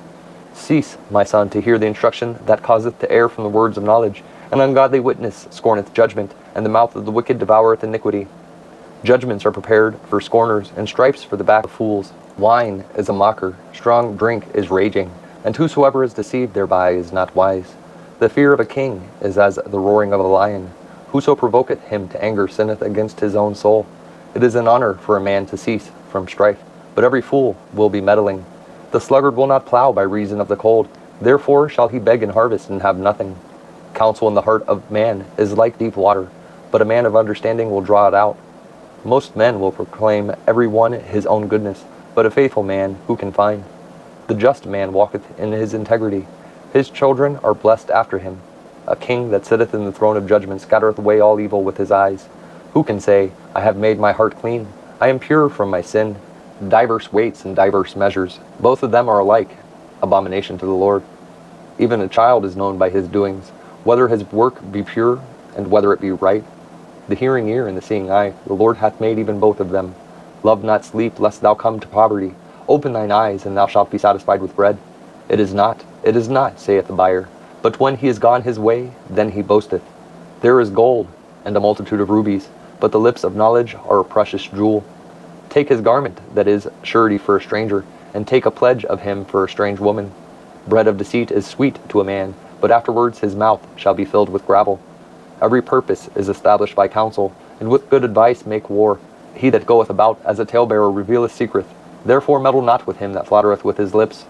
Cease, my son, to hear the instruction that causeth to err from the words of knowledge. An ungodly witness scorneth judgment, and the mouth of the wicked devoureth iniquity. Judgments are prepared for scorners, and stripes for the back of fools. Wine is a mocker, strong drink is raging, and whosoever is deceived thereby is not wise. The fear of a king is as the roaring of a lion. Whoso provoketh him to anger sinneth against his own soul. It is an honor for a man to cease from strife, but every fool will be meddling. The sluggard will not plow by reason of the cold, therefore shall he beg in harvest and have nothing. Counsel in the heart of man is like deep water, but a man of understanding will draw it out. Most men will proclaim every one his own goodness, but a faithful man who can find? The just man walketh in his integrity. His children are blessed after him. A king that sitteth in the throne of judgment scattereth away all evil with his eyes. Who can say, I have made my heart clean, I am pure from my sin? Diverse weights and diverse measures, both of them are alike, abomination to the Lord. Even a child is known by his doings, whether his work be pure, and whether it be right. The hearing ear and the seeing eye, the Lord hath made even both of them. Love not sleep, lest thou come to poverty. Open thine eyes, and thou shalt be satisfied with bread. It is not, saith the buyer. But when he is gone his way, then he boasteth. There is gold, and a multitude of rubies, but the lips of knowledge are a precious jewel. Take his garment, that is surety for a stranger, and take a pledge of him for a strange woman. Bread of deceit is sweet to a man, but afterwards his mouth shall be filled with gravel. Every purpose is established by counsel, and with good advice make war. He that goeth about as a talebearer revealeth secrets. Therefore meddle not with him that flattereth with his lips.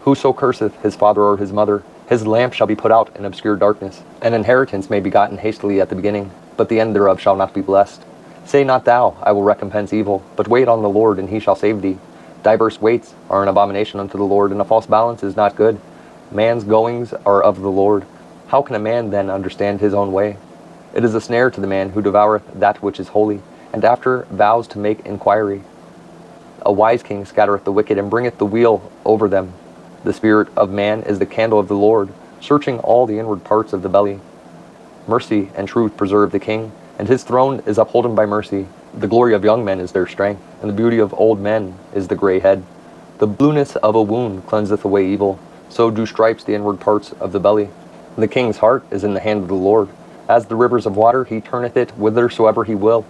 Whoso curseth his father or his mother, his lamp shall be put out in obscure darkness. An inheritance may be gotten hastily at the beginning, but the end thereof shall not be blessed. Say not thou, I will recompense evil, but wait on the Lord, and he shall save thee. Diverse weights are an abomination unto the Lord, and a false balance is not good. Man's goings are of the Lord. How can a man then understand his own way? It is a snare to the man who devoureth that which is holy, and after vows to make inquiry. A wise king scattereth the wicked, and bringeth the wheel over them. The spirit of man is the candle of the Lord, searching all the inward parts of the belly. Mercy and truth preserve the king, and his throne is upholden by mercy. The glory of young men is their strength, and the beauty of old men is the gray head. The blueness of a wound cleanseth away evil, so do stripes the inward parts of the belly. The king's heart is in the hand of the Lord. As the rivers of water, he turneth it whithersoever he will.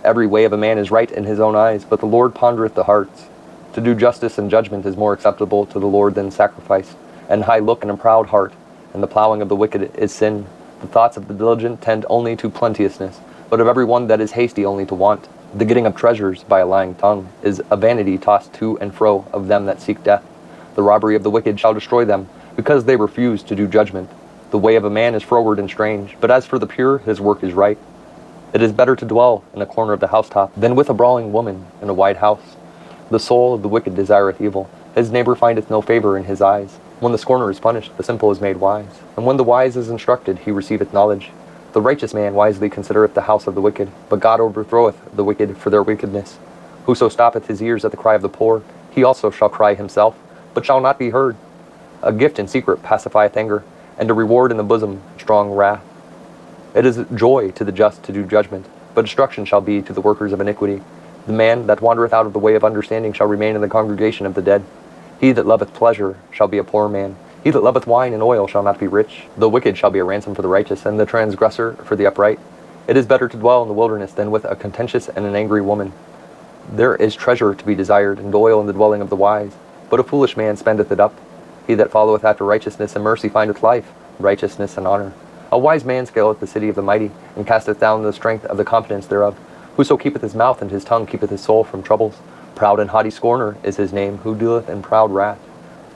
Every way of a man is right in his own eyes, but the Lord pondereth the hearts. To do justice and judgment is more acceptable to the Lord than sacrifice, and high look and a proud heart, and the plowing of the wicked is sin. The thoughts of the diligent tend only to plenteousness, but of every one that is hasty only to want. The getting of treasures by a lying tongue is a vanity tossed to and fro of them that seek death. The robbery of the wicked shall destroy them, because they refuse to do judgment. The way of a man is froward and strange, but as for the pure, his work is right. It is better to dwell in a corner of the housetop than with a brawling woman in a wide house. The soul of the wicked desireth evil. His neighbor findeth no favor in his eyes. When the scorner is punished, the simple is made wise. And when the wise is instructed, he receiveth knowledge. The righteous man wisely considereth the house of the wicked, but God overthroweth the wicked for their wickedness. Whoso stoppeth his ears at the cry of the poor, he also shall cry himself, but shall not be heard. A gift in secret pacifieth anger, and a reward in the bosom strong wrath. It is joy to the just to do judgment, but destruction shall be to the workers of iniquity. The man that wandereth out of the way of understanding shall remain in the congregation of the dead. He that loveth pleasure shall be a poor man. He that loveth wine and oil shall not be rich. The wicked shall be a ransom for the righteous, and the transgressor for the upright. It is better to dwell in the wilderness than with a contentious and an angry woman. There is treasure to be desired, and oil in the dwelling of the wise, but a foolish man spendeth it up. He that followeth after righteousness and mercy findeth life, righteousness and honor. A wise man scaleth the city of the mighty, and casteth down the strength of the confidence thereof. Whoso keepeth his mouth and his tongue keepeth his soul from troubles. Proud and haughty scorner is his name, who dealeth in proud wrath.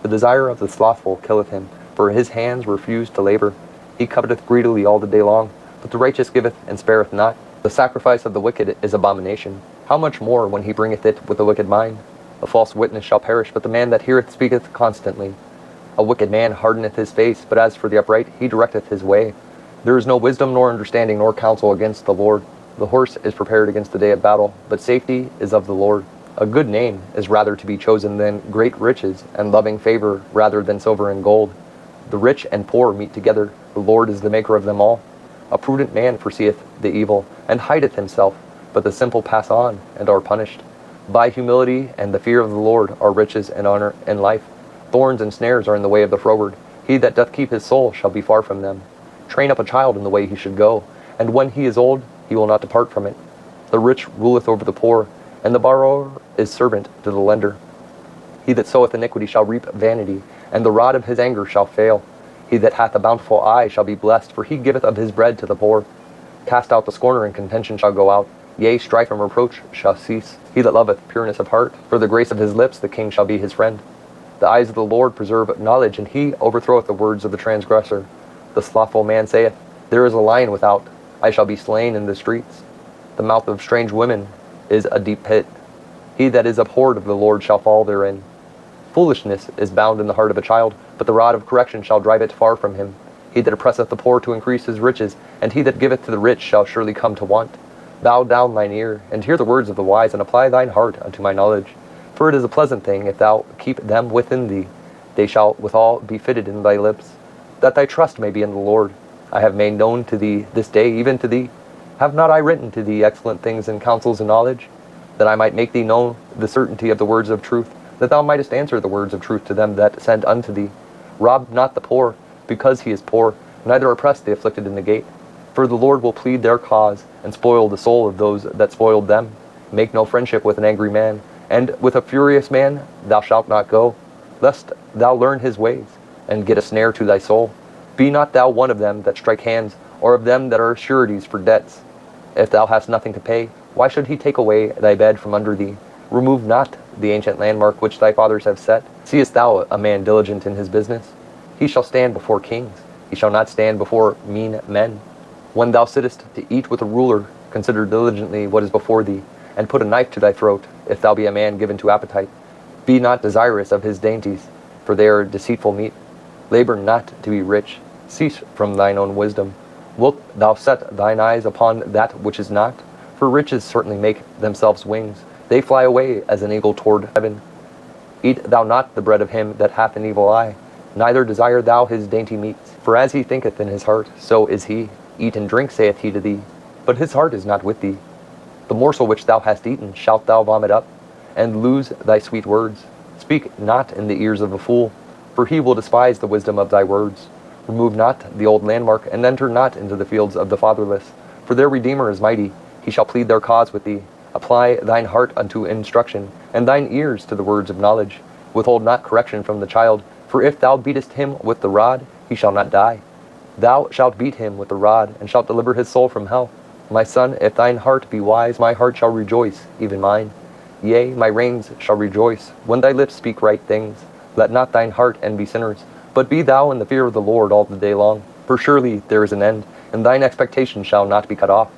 The desire of the slothful killeth him, for his hands refuse to labor. He coveteth greedily all the day long, but the righteous giveth and spareth not. The sacrifice of the wicked is abomination. How much more when he bringeth it with a wicked mind? A false witness shall perish, but the man that heareth speaketh constantly. A wicked man hardeneth his face, but as for the upright, he directeth his way. There is no wisdom, nor understanding, nor counsel against the Lord. The horse is prepared against the day of battle, but safety is of the Lord. A good name is rather to be chosen than great riches, and loving favor rather than silver and gold. The rich and poor meet together, the Lord is the maker of them all. A prudent man foreseeth the evil, and hideth himself, but the simple pass on, and are punished. By humility and the fear of the Lord are riches and honor and life. Thorns and snares are in the way of the froward. He that doth keep his soul shall be far from them. Train up a child in the way he should go, and when he is old, he will not depart from it. The rich ruleth over the poor, and the borrower is servant to the lender. He that soweth iniquity shall reap vanity, and the rod of his anger shall fail. He that hath a bountiful eye shall be blessed, for he giveth of his bread to the poor. Cast out the scorner, and contention shall go out. Yea, strife and reproach shall cease. He that loveth pureness of heart, for the grace of his lips the king shall be his friend. The eyes of the Lord preserve knowledge, and he overthroweth the words of the transgressor. The slothful man saith, There is a lion without, I shall be slain in the streets. The mouth of strange women is a deep pit. He that is abhorred of the Lord shall fall therein. Foolishness is bound in the heart of a child, but the rod of correction shall drive it far from him. He that oppresseth the poor to increase his riches, and he that giveth to the rich shall surely come to want. Bow down thine ear, and hear the words of the wise, and apply thine heart unto my knowledge. For it is a pleasant thing, if thou keep them within thee. They shall withal be fitted in thy lips, that thy trust may be in the Lord. I have made known to thee this day, even to thee. Have not I written to thee excellent things and counsels and knowledge, that I might make thee know the certainty of the words of truth, that thou mightest answer the words of truth to them that send unto thee? Rob not the poor, because he is poor, neither oppress the afflicted in the gate. For the Lord will plead their cause, and spoil the soul of those that spoiled them. Make no friendship with an angry man, and with a furious man thou shalt not go, lest thou learn his ways, and get a snare to thy soul. Be not thou one of them that strike hands, or of them that are sureties for debts. If thou hast nothing to pay, why should he take away thy bed from under thee? Remove not the ancient landmark which thy fathers have set. Seest thou a man diligent in his business? He shall stand before kings. He shall not stand before mean men. When thou sittest to eat with a ruler, consider diligently what is before thee, and put a knife to thy throat, if thou be a man given to appetite. Be not desirous of his dainties, for they are deceitful meat. Labor not to be rich. Cease from thine own wisdom. Wilt thou set thine eyes upon that which is not? For riches certainly make themselves wings. They fly away as an eagle toward heaven. Eat thou not the bread of him that hath an evil eye, neither desire thou his dainty meats. For as he thinketh in his heart, so is he. Eat and drink, saith he to thee, but his heart is not with thee. The morsel which thou hast eaten shalt thou vomit up, and lose thy sweet words. Speak not in the ears of a fool, for he will despise the wisdom of thy words. Remove not the old landmark, and enter not into the fields of the fatherless. For their Redeemer is mighty, he shall plead their cause with thee. Apply thine heart unto instruction, and thine ears to the words of knowledge. Withhold not correction from the child, for if thou beatest him with the rod, he shall not die. Thou shalt beat him with the rod, and shalt deliver his soul from hell. My son, if thine heart be wise, my heart shall rejoice, even mine. Yea, my reins shall rejoice, when thy lips speak right things. Let not thine heart envy sinners, but be thou in the fear of the Lord all the day long. For surely there is an end, and thine expectation shall not be cut off.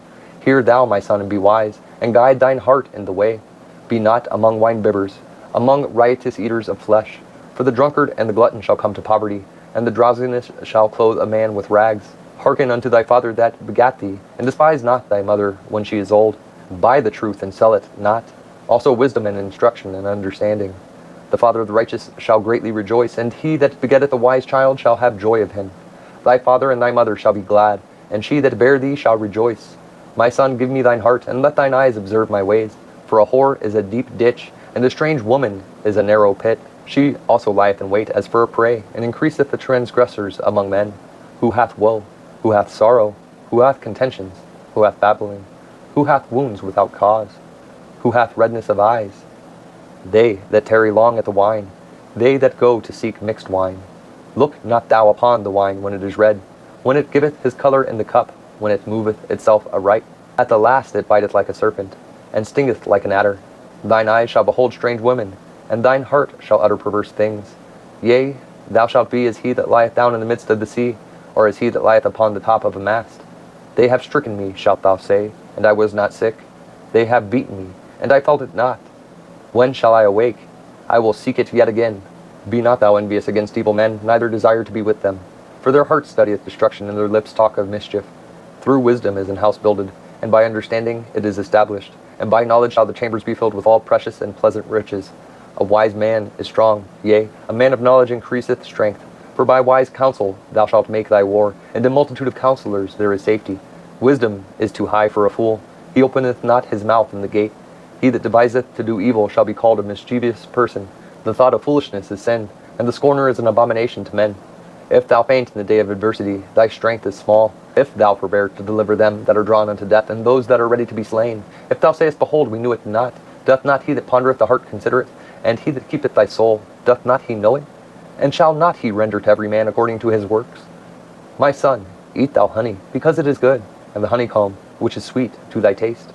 Hear thou, my son, and be wise, and guide thine heart in the way. Be not among winebibbers, among riotous eaters of flesh. For the drunkard and the glutton shall come to poverty, and the drowsiness shall clothe a man with rags. Hearken unto thy father that begat thee, and despise not thy mother when she is old. Buy the truth and sell it not, also wisdom and instruction and understanding. The father of the righteous shall greatly rejoice, and he that begetteth a wise child shall have joy of him. Thy father and thy mother shall be glad, and she that bare thee shall rejoice. My son, give me thine heart, and let thine eyes observe my ways. For a whore is a deep ditch, and a strange woman is a narrow pit. She also lieth in wait as for a prey, and increaseth the transgressors among men. Who hath woe? Who hath sorrow? Who hath contentions? Who hath babbling? Who hath wounds without cause? Who hath redness of eyes? They that tarry long at the wine, they that go to seek mixed wine. Look not thou upon the wine when it is red, when it giveth his colour in the cup, when it moveth itself aright. At the last it biteth like a serpent, and stingeth like an adder. Thine eyes shall behold strange women, and thine heart shall utter perverse things. Yea, thou shalt be as he that lieth down in the midst of the sea, or as he that lieth upon the top of a mast. They have stricken me, shalt thou say, and I was not sick. They have beaten me, and I felt it not. When shall I awake? I will seek it yet again. Be not thou envious against evil men, neither desire to be with them. For their heart studieth destruction, and their lips talk of mischief. Through wisdom is an house builded, and by understanding it is established. And by knowledge shall the chambers be filled with all precious and pleasant riches. A wise man is strong, yea, a man of knowledge increaseth strength. For by wise counsel thou shalt make thy war, and in multitude of counselors there is safety. Wisdom is too high for a fool. He openeth not his mouth in the gate. He that deviseth to do evil shall be called a mischievous person. The thought of foolishness is sin, and the scorner is an abomination to men. If thou faint in the day of adversity, thy strength is small. If thou forbear to deliver them that are drawn unto death, and those that are ready to be slain. If thou sayest, Behold, we knew it not, doth not he that pondereth the heart consider it? And he that keepeth thy soul, doth not he know it? And shall not he render to every man according to his works? My son, eat thou honey, because it is good, and the honeycomb, which is sweet, to thy taste.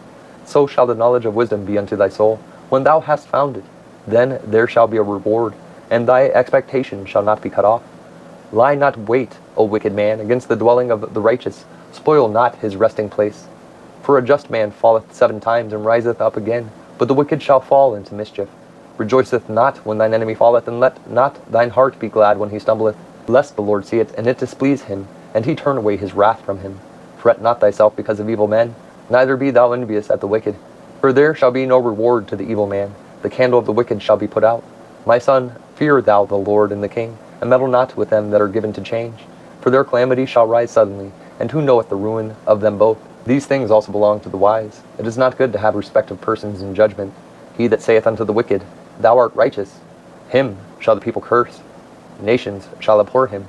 So shall the knowledge of wisdom be unto thy soul. When thou hast found it, then there shall be a reward, and thy expectation shall not be cut off. Lie not wait, O wicked man, against the dwelling of the righteous. Spoil not his resting place. For a just man falleth 7 times, and riseth up again, but the wicked shall fall into mischief. Rejoiceth not when thine enemy falleth, and let not thine heart be glad when he stumbleth, lest the Lord see it, and it displease him, and he turn away his wrath from him. Fret not thyself because of evil men, neither be thou envious at the wicked. For there shall be no reward to the evil man. The candle of the wicked shall be put out. My son, fear thou the Lord and the king, and meddle not with them that are given to change. For their calamity shall rise suddenly, and who knoweth the ruin of them both? These things also belong to the wise. It is not good to have respect of persons in judgment. He that saith unto the wicked, Thou art righteous, him shall the people curse. Nations shall abhor him.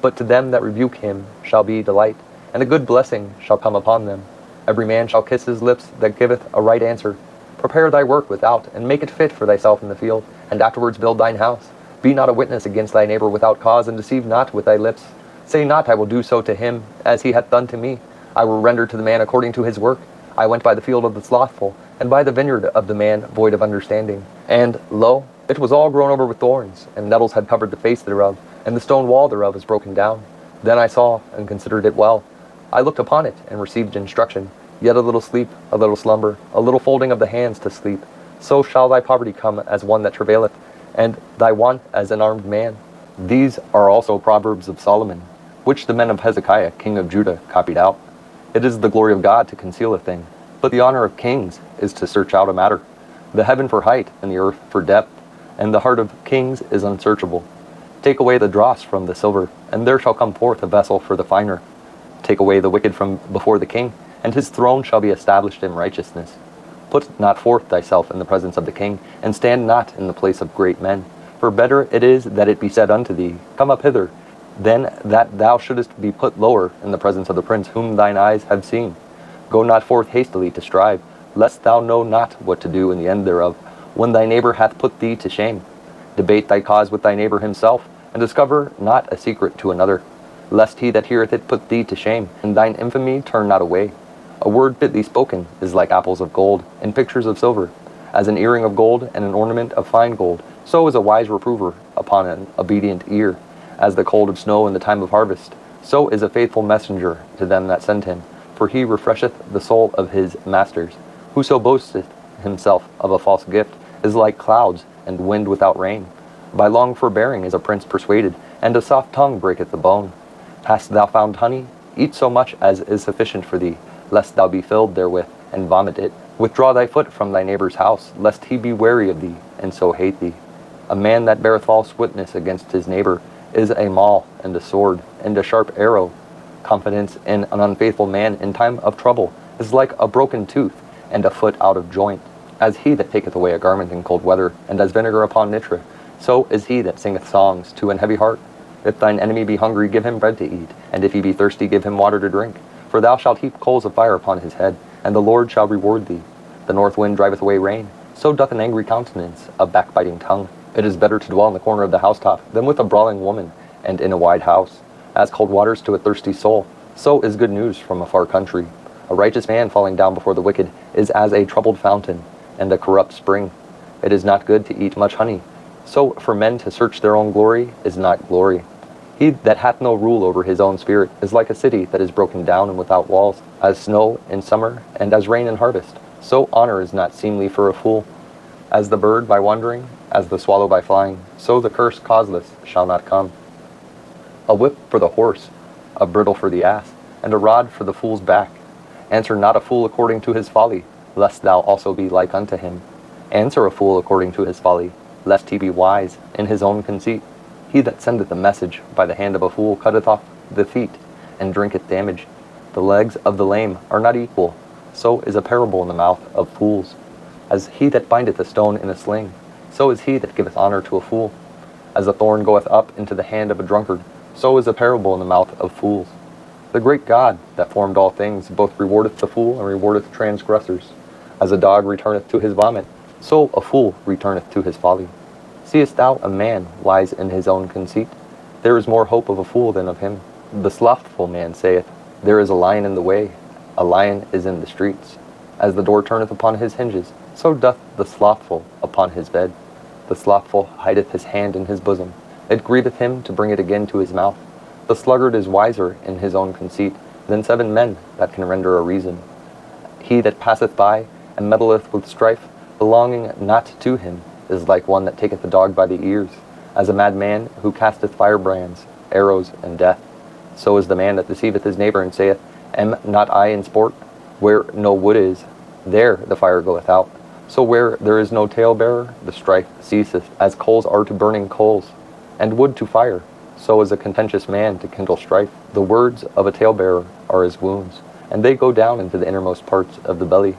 But to them that rebuke him shall be delight, and a good blessing shall come upon them. Every man shall kiss his lips that giveth a right answer. Prepare thy work without, and make it fit for thyself in the field, and afterwards build thine house. Be not a witness against thy neighbor without cause, and deceive not with thy lips. Say not, I will do so to him, as he hath done to me. I will render to the man according to his work. I went by the field of the slothful, and by the vineyard of the man void of understanding. And, lo, it was all grown over with thorns, and nettles had covered the face thereof, and the stone wall thereof is broken down. Then I saw, and considered it well. I looked upon it, and received instruction. Yet a little sleep, a little slumber, a little folding of the hands to sleep. So shall thy poverty come as one that travaileth, and thy want as an armed man. These are also Proverbs of Solomon, which the men of Hezekiah, king of Judah, copied out. It is the glory of God to conceal a thing, but the honor of kings is to search out a matter. The heaven for height, and the earth for depth, and the heart of kings is unsearchable. Take away the dross from the silver, and there shall come forth a vessel for the finer. Take away the wicked from before the king, and his throne shall be established in righteousness. Put not forth thyself in the presence of the king, and stand not in the place of great men. For better it is that it be said unto thee, Come up hither, than that thou shouldest be put lower in the presence of the prince whom thine eyes have seen. Go not forth hastily to strive, lest thou know not what to do in the end thereof, when thy neighbor hath put thee to shame. Debate thy cause with thy neighbor himself, and discover not a secret to another, lest he that heareth it put thee to shame, and thine infamy turn not away. A word fitly spoken is like apples of gold, and pictures of silver. As an earring of gold and an ornament of fine gold, so is a wise reprover upon an obedient ear. As the cold of snow in the time of harvest, so is a faithful messenger to them that send him. For he refresheth the soul of his masters. Whoso boasteth himself of a false gift is like clouds and wind without rain. By long forbearing is a prince persuaded, and a soft tongue breaketh the bone. Hast thou found honey? Eat so much as is sufficient for thee, lest thou be filled therewith, and vomit it. Withdraw thy foot from thy neighbor's house, lest he be weary of thee, and so hate thee. A man that beareth false witness against his neighbor is a maul, and a sword, and a sharp arrow. Confidence in an unfaithful man in time of trouble is like a broken tooth, and a foot out of joint. As he that taketh away a garment in cold weather, and as vinegar upon nitre, So is he that singeth songs to an heavy heart. If thine enemy be hungry, give him bread to eat, and if he be thirsty, give him water to drink. For thou shalt heap coals of fire upon his head, and the Lord shall reward thee. The north wind driveth away rain, so doth an angry countenance a backbiting tongue. It is better to dwell in the corner of the housetop than with a brawling woman, and in a wide house. As cold waters to a thirsty soul, so is good news from a far country. A righteous man falling down before the wicked is as a troubled fountain, and a corrupt spring. It is not good to eat much honey, so for men to search their own glory is not glory. He that hath no rule over his own spirit is like a city that is broken down and without walls, as snow in summer and as rain in harvest. So honor is not seemly for a fool. As the bird by wandering, as the swallow by flying, so the curse causeless shall not come. A whip for the horse, a bridle for the ass, and a rod for the fool's back. Answer not a fool according to his folly, lest thou also be like unto him. Answer a fool according to his folly, lest he be wise in his own conceit. He that sendeth a message by the hand of a fool cutteth off the feet, and drinketh damage. The legs of the lame are not equal, so is a parable in the mouth of fools. As he that bindeth a stone in a sling, so is he that giveth honor to a fool. As a thorn goeth up into the hand of a drunkard, so is a parable in the mouth of fools. The great God that formed all things both rewardeth the fool and rewardeth transgressors. As a dog returneth to his vomit, so a fool returneth to his folly. Seest thou a man wise in his own conceit? There is more hope of a fool than of him. The slothful man saith, There is a lion in the way, a lion is in the streets. As the door turneth upon his hinges, so doth the slothful upon his bed. The slothful hideth his hand in his bosom, it grieveth him to bring it again to his mouth. The sluggard is wiser in his own conceit than 7 men that can render a reason. He that passeth by and meddleth with strife, belonging not to him, is like one that taketh the dog by the ears, as a mad man who casteth firebrands, arrows, and death. So is the man that deceiveth his neighbor, and saith, Am not I in sport? Where no wood is, there the fire goeth out. So where there is no talebearer, the strife ceaseth, as coals are to burning coals, and wood to fire. So is a contentious man to kindle strife. The words of a talebearer are as wounds, and they go down into the innermost parts of the belly.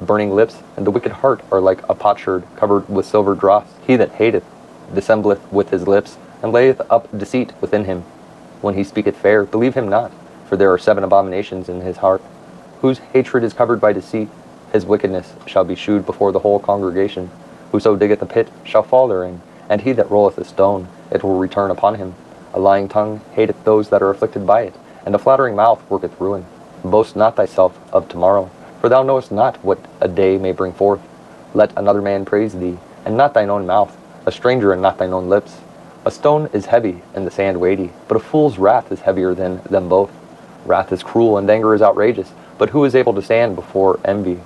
Burning lips and the wicked heart are like a potsherd covered with silver dross. He that hateth dissembleth with his lips, and layeth up deceit within him. When he speaketh fair, believe him not, for there are 7 abominations in his heart. Whose hatred is covered by deceit, his wickedness shall be shewed before the whole congregation. Whoso diggeth a pit shall fall therein, and he that rolleth a stone, it will return upon him. A lying tongue hateth those that are afflicted by it, and a flattering mouth worketh ruin. Boast not thyself of tomorrow, for thou knowest not what a day may bring forth. Let another man praise thee, and not thine own mouth, a stranger and not thine own lips. A stone is heavy, and the sand weighty, but a fool's wrath is heavier than them both. Wrath is cruel, and anger is outrageous, but who is able to stand before envy?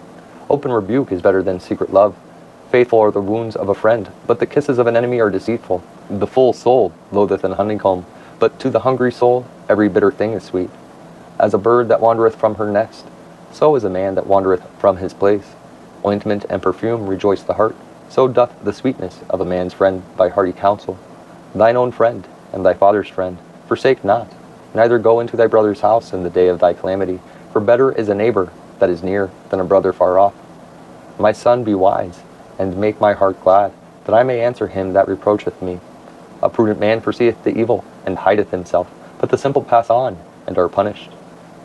Open rebuke is better than secret love. Faithful are the wounds of a friend, but the kisses of an enemy are deceitful. The full soul loatheth an honeycomb, but to the hungry soul every bitter thing is sweet. As a bird that wandereth from her nest, so is a man that wandereth from his place. Ointment and perfume rejoice the heart, so doth the sweetness of a man's friend by hearty counsel. Thine own friend, and thy father's friend, forsake not, neither go into thy brother's house in the day of thy calamity, for better is a neighbor that is near than a brother far off. My son, be wise, and make my heart glad, that I may answer him that reproacheth me. A prudent man foreseeth the evil, and hideth himself, but the simple pass on, and are punished.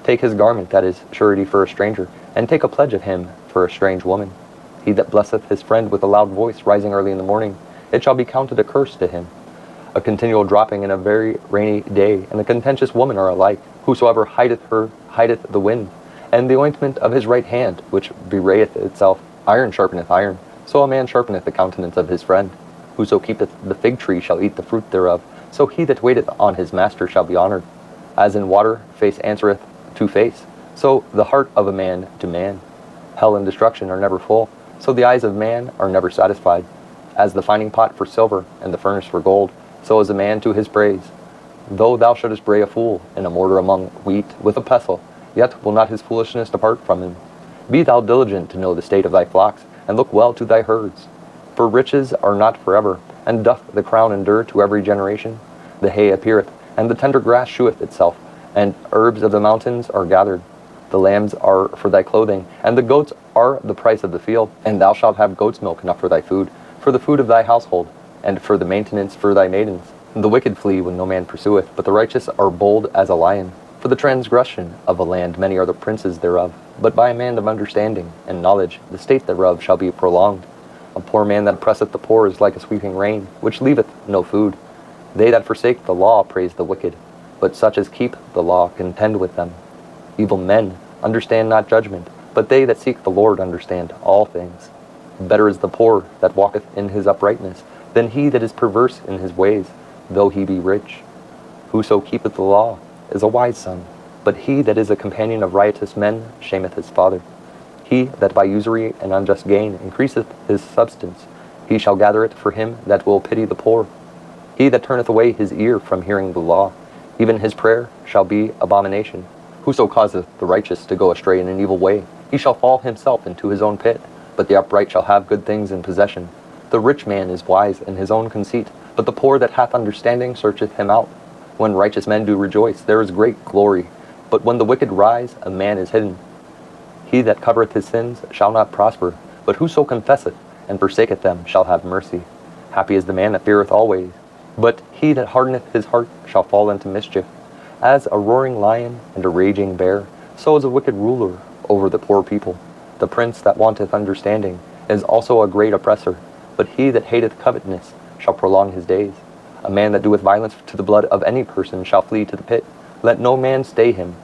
Take his garment that is surety for a stranger, and take a pledge of him for a strange woman. He that blesseth his friend with a loud voice, rising early in the morning, it shall be counted a curse to him. A continual dropping in a very rainy day, and a contentious woman are alike. Whosoever hideth her, hideth the wind, and the ointment of his right hand, which bewrayeth itself. Iron sharpeneth iron, so a man sharpeneth the countenance of his friend. Whoso keepeth the fig tree shall eat the fruit thereof, so he that waiteth on his master shall be honored. As in water face answereth to face, so the heart of a man to man. Hell and destruction are never full, so the eyes of man are never satisfied. As the finding pot for silver, and the furnace for gold, so is a man to his praise. Though thou shouldest bray a fool in a mortar among wheat with a pestle, yet will not his foolishness depart from him. Be thou diligent to know the state of thy flocks, and look well to thy herds. For riches are not forever, and doth the crown endure to every generation? The hay appeareth, and the tender grass sheweth itself, and herbs of the mountains are gathered. The lambs are for thy clothing, and the goats are the price of the field, and thou shalt have goat's milk enough for thy food, for the food of thy household. and for the maintenance for thy maidens. The wicked flee when no man pursueth, but the righteous are bold as a lion. For the transgression of a land many are the princes thereof, but by a man of understanding and knowledge the state thereof shall be prolonged. A poor man that oppresseth the poor is like a sweeping rain, which leaveth no food. They that forsake the law praise the wicked, but such as keep the law contend with them. Evil men understand not judgment, but they that seek the Lord understand all things. Better is the poor that walketh in his uprightness, than he that is perverse in his ways, though he be rich. Whoso keepeth the law is a wise son, but he that is a companion of riotous men shameth his father. He that by usury and unjust gain increaseth his substance, he shall gather it for him that will pity the poor. He that turneth away his ear from hearing the law, even his prayer shall be abomination. Whoso causeth the righteous to go astray in an evil way, he shall fall himself into his own pit, but the upright shall have good things in possession. The rich man is wise in his own conceit, but the poor that hath understanding searcheth him out. When righteous men do rejoice, there is great glory, but when the wicked rise, a man is hidden. He that covereth his sins shall not prosper, but whoso confesseth and forsaketh them shall have mercy. Happy is the man that feareth always, but he that hardeneth his heart shall fall into mischief. As a roaring lion and a raging bear, so is a wicked ruler over the poor people. The prince that wanteth understanding is also a great oppressor, but he that hateth covetousness shall prolong his days. A man that doeth violence to the blood of any person shall flee to the pit. Let no man stay him.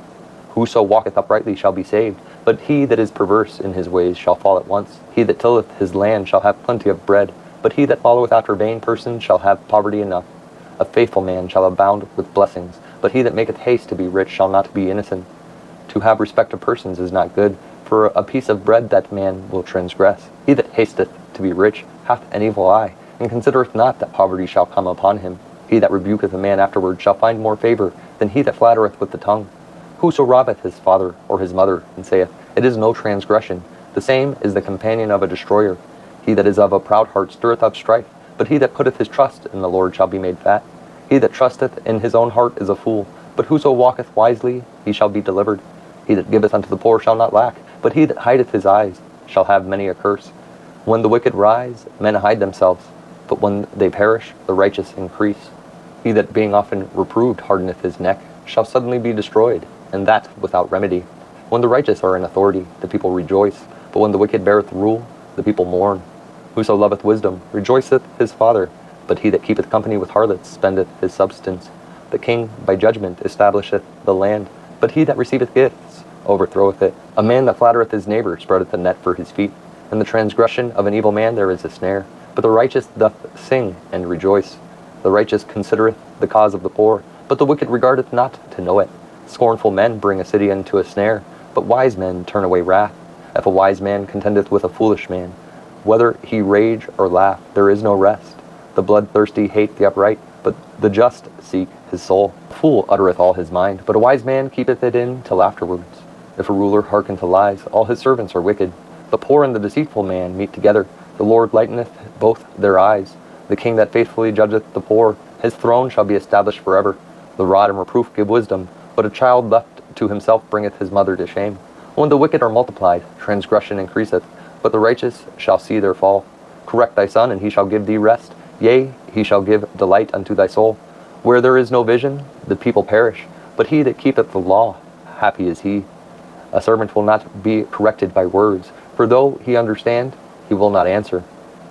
Whoso walketh uprightly shall be saved, but he that is perverse in his ways shall fall at once. He that tilleth his land shall have plenty of bread, but he that followeth after vain persons shall have poverty enough. A faithful man shall abound with blessings, but he that maketh haste to be rich shall not be innocent. To have respect of persons is not good, for a piece of bread that man will transgress. He that hasteth to be rich hath an evil eye, and considereth not that poverty shall come upon him. He that rebuketh a man afterward shall find more favor than he that flattereth with the tongue. Whoso robbeth his father or his mother, and saith, It is no transgression, the same is the companion of a destroyer. He that is of a proud heart stirreth up strife, but he that putteth his trust in the Lord shall be made fat. He that trusteth in his own heart is a fool, but whoso walketh wisely, he shall be delivered. He that giveth unto the poor shall not lack, but he that hideth his eyes shall have many a curse. When the wicked rise, men hide themselves, but when they perish, the righteous increase. He that being often reproved hardeneth his neck shall suddenly be destroyed, and that without remedy. When the righteous are in authority, the people rejoice, but when the wicked beareth rule, the people mourn. Whoso loveth wisdom rejoiceth his father, but he that keepeth company with harlots spendeth his substance. The king by judgment establisheth the land, but he that receiveth gifts overthroweth it. A man that flattereth his neighbor spreadeth a net for his feet. In the transgression of an evil man there is a snare, but the righteous doth sing and rejoice. The righteous considereth the cause of the poor, but the wicked regardeth not to know it. Scornful men bring a city into a snare, but wise men turn away wrath. If a wise man contendeth with a foolish man, whether he rage or laugh, there is no rest. The bloodthirsty hate the upright, but the just seek his soul. A fool uttereth all his mind, but a wise man keepeth it in till afterwards. If a ruler hearken to lies, all his servants are wicked. The poor and the deceitful man meet together. The Lord lighteneth both their eyes. The king that faithfully judgeth the poor, his throne shall be established forever. The rod and reproof give wisdom, but a child left to himself bringeth his mother to shame. When the wicked are multiplied, transgression increaseth, but the righteous shall see their fall. Correct thy son, and he shall give thee rest. Yea, he shall give delight unto thy soul. Where there is no vision, the people perish, but he that keepeth the law, happy is he. A servant will not be corrected by words, for though he understand, he will not answer.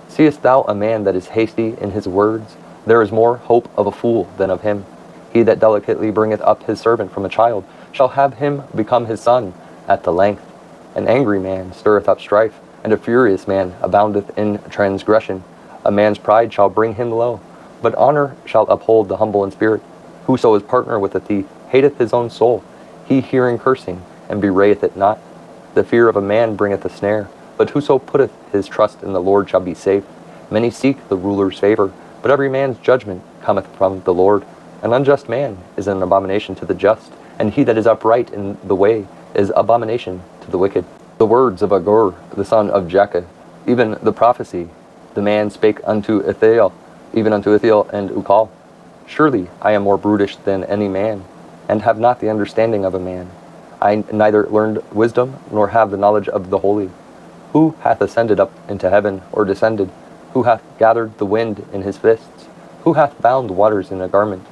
Seest thou a man that is hasty in his words? There is more hope of a fool than of him. He that delicately bringeth up his servant from a child shall have him become his son at the length. An angry man stirreth up strife, and a furious man aboundeth in transgression. A man's pride shall bring him low, but honor shall uphold the humble in spirit. Whoso is partner with a thief hateth his own soul. He hearing cursing, and bewrayeth it not. The fear of a man bringeth a snare, but whoso putteth his trust in the Lord shall be safe. Many seek the ruler's favor, but every man's judgment cometh from the Lord. An unjust man is an abomination to the just, and he that is upright in the way is abomination to the wicked. The words of Agur, the son of Jakeh, even the prophecy, the man spake unto Ithiel, even unto Ithiel and Ukal. Surely I am more brutish than any man, and have not the understanding of a man. I neither learned wisdom, nor have the knowledge of the holy. Who hath ascended up into heaven, or descended? Who hath gathered the wind in his fists? Who hath bound the waters in a garment?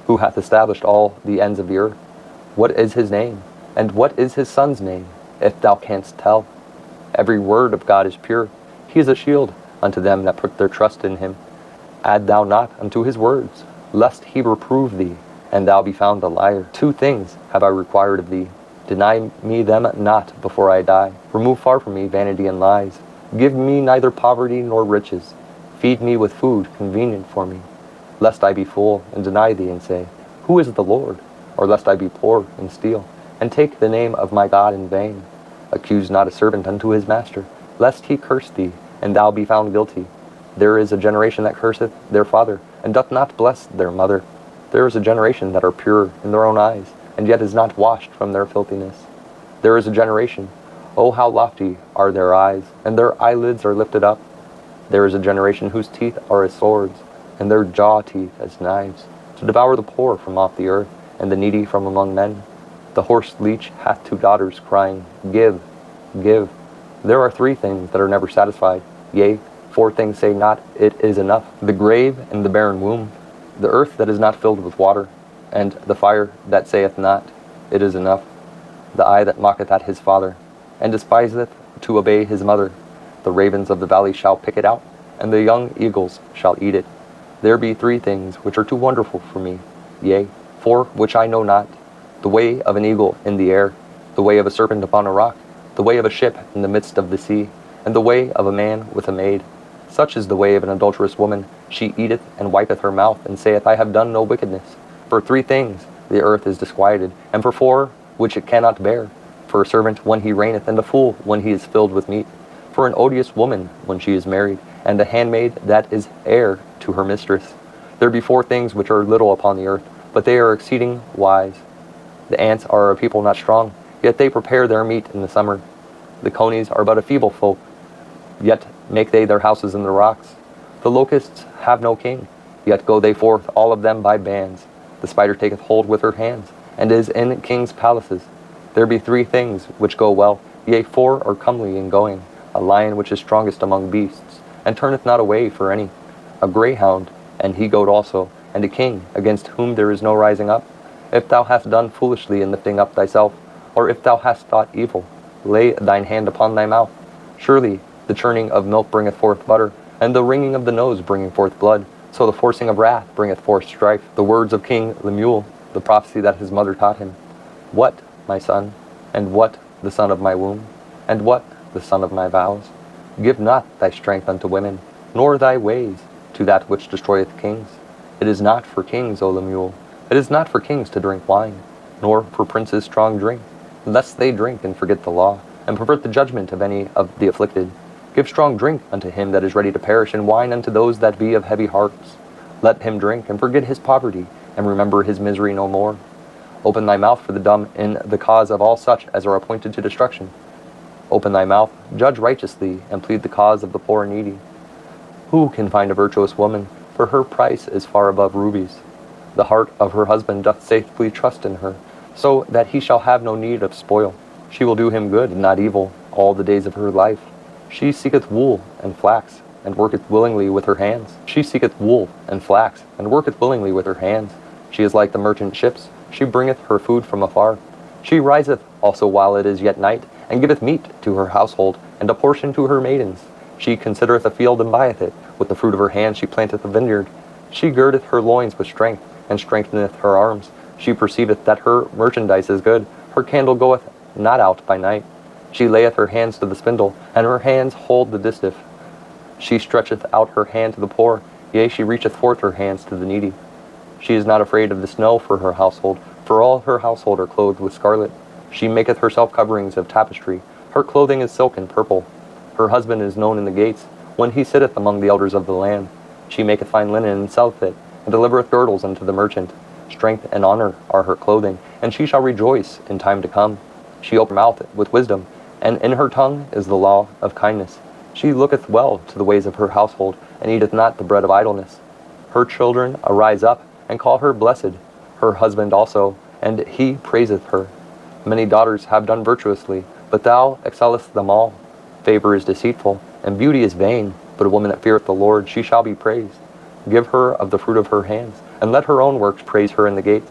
Who hath established all the ends of the earth? What is his name? And what is his son's name, if thou canst tell? Every word of God is pure. He is a shield unto them that put their trust in him. Add thou not unto his words, lest he reprove thee, and thou be found a liar. 2 things have I required of thee. Deny me them not before I die. Remove far from me vanity and lies. Give me neither poverty nor riches. Feed me with food convenient for me. Lest I be full and deny thee and say, Who is the Lord? Or lest I be poor and steal, and take the name of my God in vain. Accuse not a servant unto his master, lest he curse thee, and thou be found guilty. There is a generation that curseth their father, and doth not bless their mother. There is a generation that are pure in their own eyes, and yet is not washed from their filthiness. There is a generation, oh how lofty are their eyes, and their eyelids are lifted up. There is a generation whose teeth are as swords, and their jaw teeth as knives, to devour the poor from off the earth, and the needy from among men. The horse leech hath 2 daughters, crying, Give, give. There are 3 things that are never satisfied, yea, 4 things say not, It is enough. The grave and the barren womb, the earth that is not filled with water, and the fire that saith not, It is enough. The eye that mocketh at his father, and despiseth to obey his mother. The ravens of the valley shall pick it out, and the young eagles shall eat it. There be 3 things which are too wonderful for me, yea, 4 which I know not. The way of an eagle in the air, the way of a serpent upon a rock, the way of a ship in the midst of the sea, and the way of a man with a maid. Such is the way of an adulterous woman. She eateth and wipeth her mouth, and saith, I have done no wickedness. For 3 things the earth is disquieted, and for 4 which it cannot bear. For a servant when he reigneth, and a fool when he is filled with meat. For an odious woman when she is married, and a handmaid that is heir to her mistress. There be 4 things which are little upon the earth, but they are exceeding wise. The ants are a people not strong, yet they prepare their meat in the summer. The conies are but a feeble folk, yet make they their houses in the rocks. The locusts have no king, yet go they forth all of them by bands. The spider taketh hold with her hands, and is in kings' palaces. There be 3 things which go well, yea, 4 are comely in going. A lion which is strongest among beasts, and turneth not away for any. A greyhound, and he-goat also, and a king, against whom there is no rising up. If thou hast done foolishly in lifting up thyself, or if thou hast thought evil, lay thine hand upon thy mouth. Surely the churning of milk bringeth forth butter, and the wringing of the nose bringeth forth blood. So the forcing of wrath bringeth forth strife. The words of King Lemuel, the prophecy that his mother taught him. What, my son, and what the son of my womb, and what the son of my vows? Give not thy strength unto women, nor thy ways to that which destroyeth kings. It is not for kings, O Lemuel, it is not for kings to drink wine, nor for princes strong drink, lest they drink and forget the law, and pervert the judgment of any of the afflicted. Give strong drink unto him that is ready to perish, and wine unto those that be of heavy hearts. Let him drink, and forget his poverty, and remember his misery no more. Open thy mouth for the dumb in the cause of all such as are appointed to destruction. Open thy mouth, judge righteously, and plead the cause of the poor and needy. Who can find a virtuous woman? For her price is far above rubies. The heart of her husband doth safely trust in her, so that he shall have no need of spoil. She will do him good, and not evil, all the days of her life. She seeketh wool and flax, and worketh willingly with her hands. She seeketh wool and flax, and worketh willingly with her hands. She is like the merchant ships. She bringeth her food from afar. She riseth also while it is yet night, and giveth meat to her household, and a portion to her maidens. She considereth a field, and buyeth it. With the fruit of her hand she planteth a vineyard. She girdeth her loins with strength, and strengtheneth her arms. She perceiveth that her merchandise is good. Her candle goeth not out by night. She layeth her hands to the spindle, and her hands hold the distaff. She stretcheth out her hand to the poor, yea, she reacheth forth her hands to the needy. She is not afraid of the snow for her household, for all her household are clothed with scarlet. She maketh herself coverings of tapestry. Her clothing is silk and purple. Her husband is known in the gates, when he sitteth among the elders of the land. She maketh fine linen and selleth it, and delivereth girdles unto the merchant. Strength and honor are her clothing, and she shall rejoice in time to come. She openeth her mouth with wisdom, and in her tongue is the law of kindness. She looketh well to the ways of her household, and eateth not the bread of idleness. Her children arise up, and call her blessed, her husband also, and he praiseth her. Many daughters have done virtuously, but thou excellest them all. Favor is deceitful, and beauty is vain, But a woman that feareth the Lord, she shall be praised. Give her of the fruit of her hands, and let her own works praise her in the gate.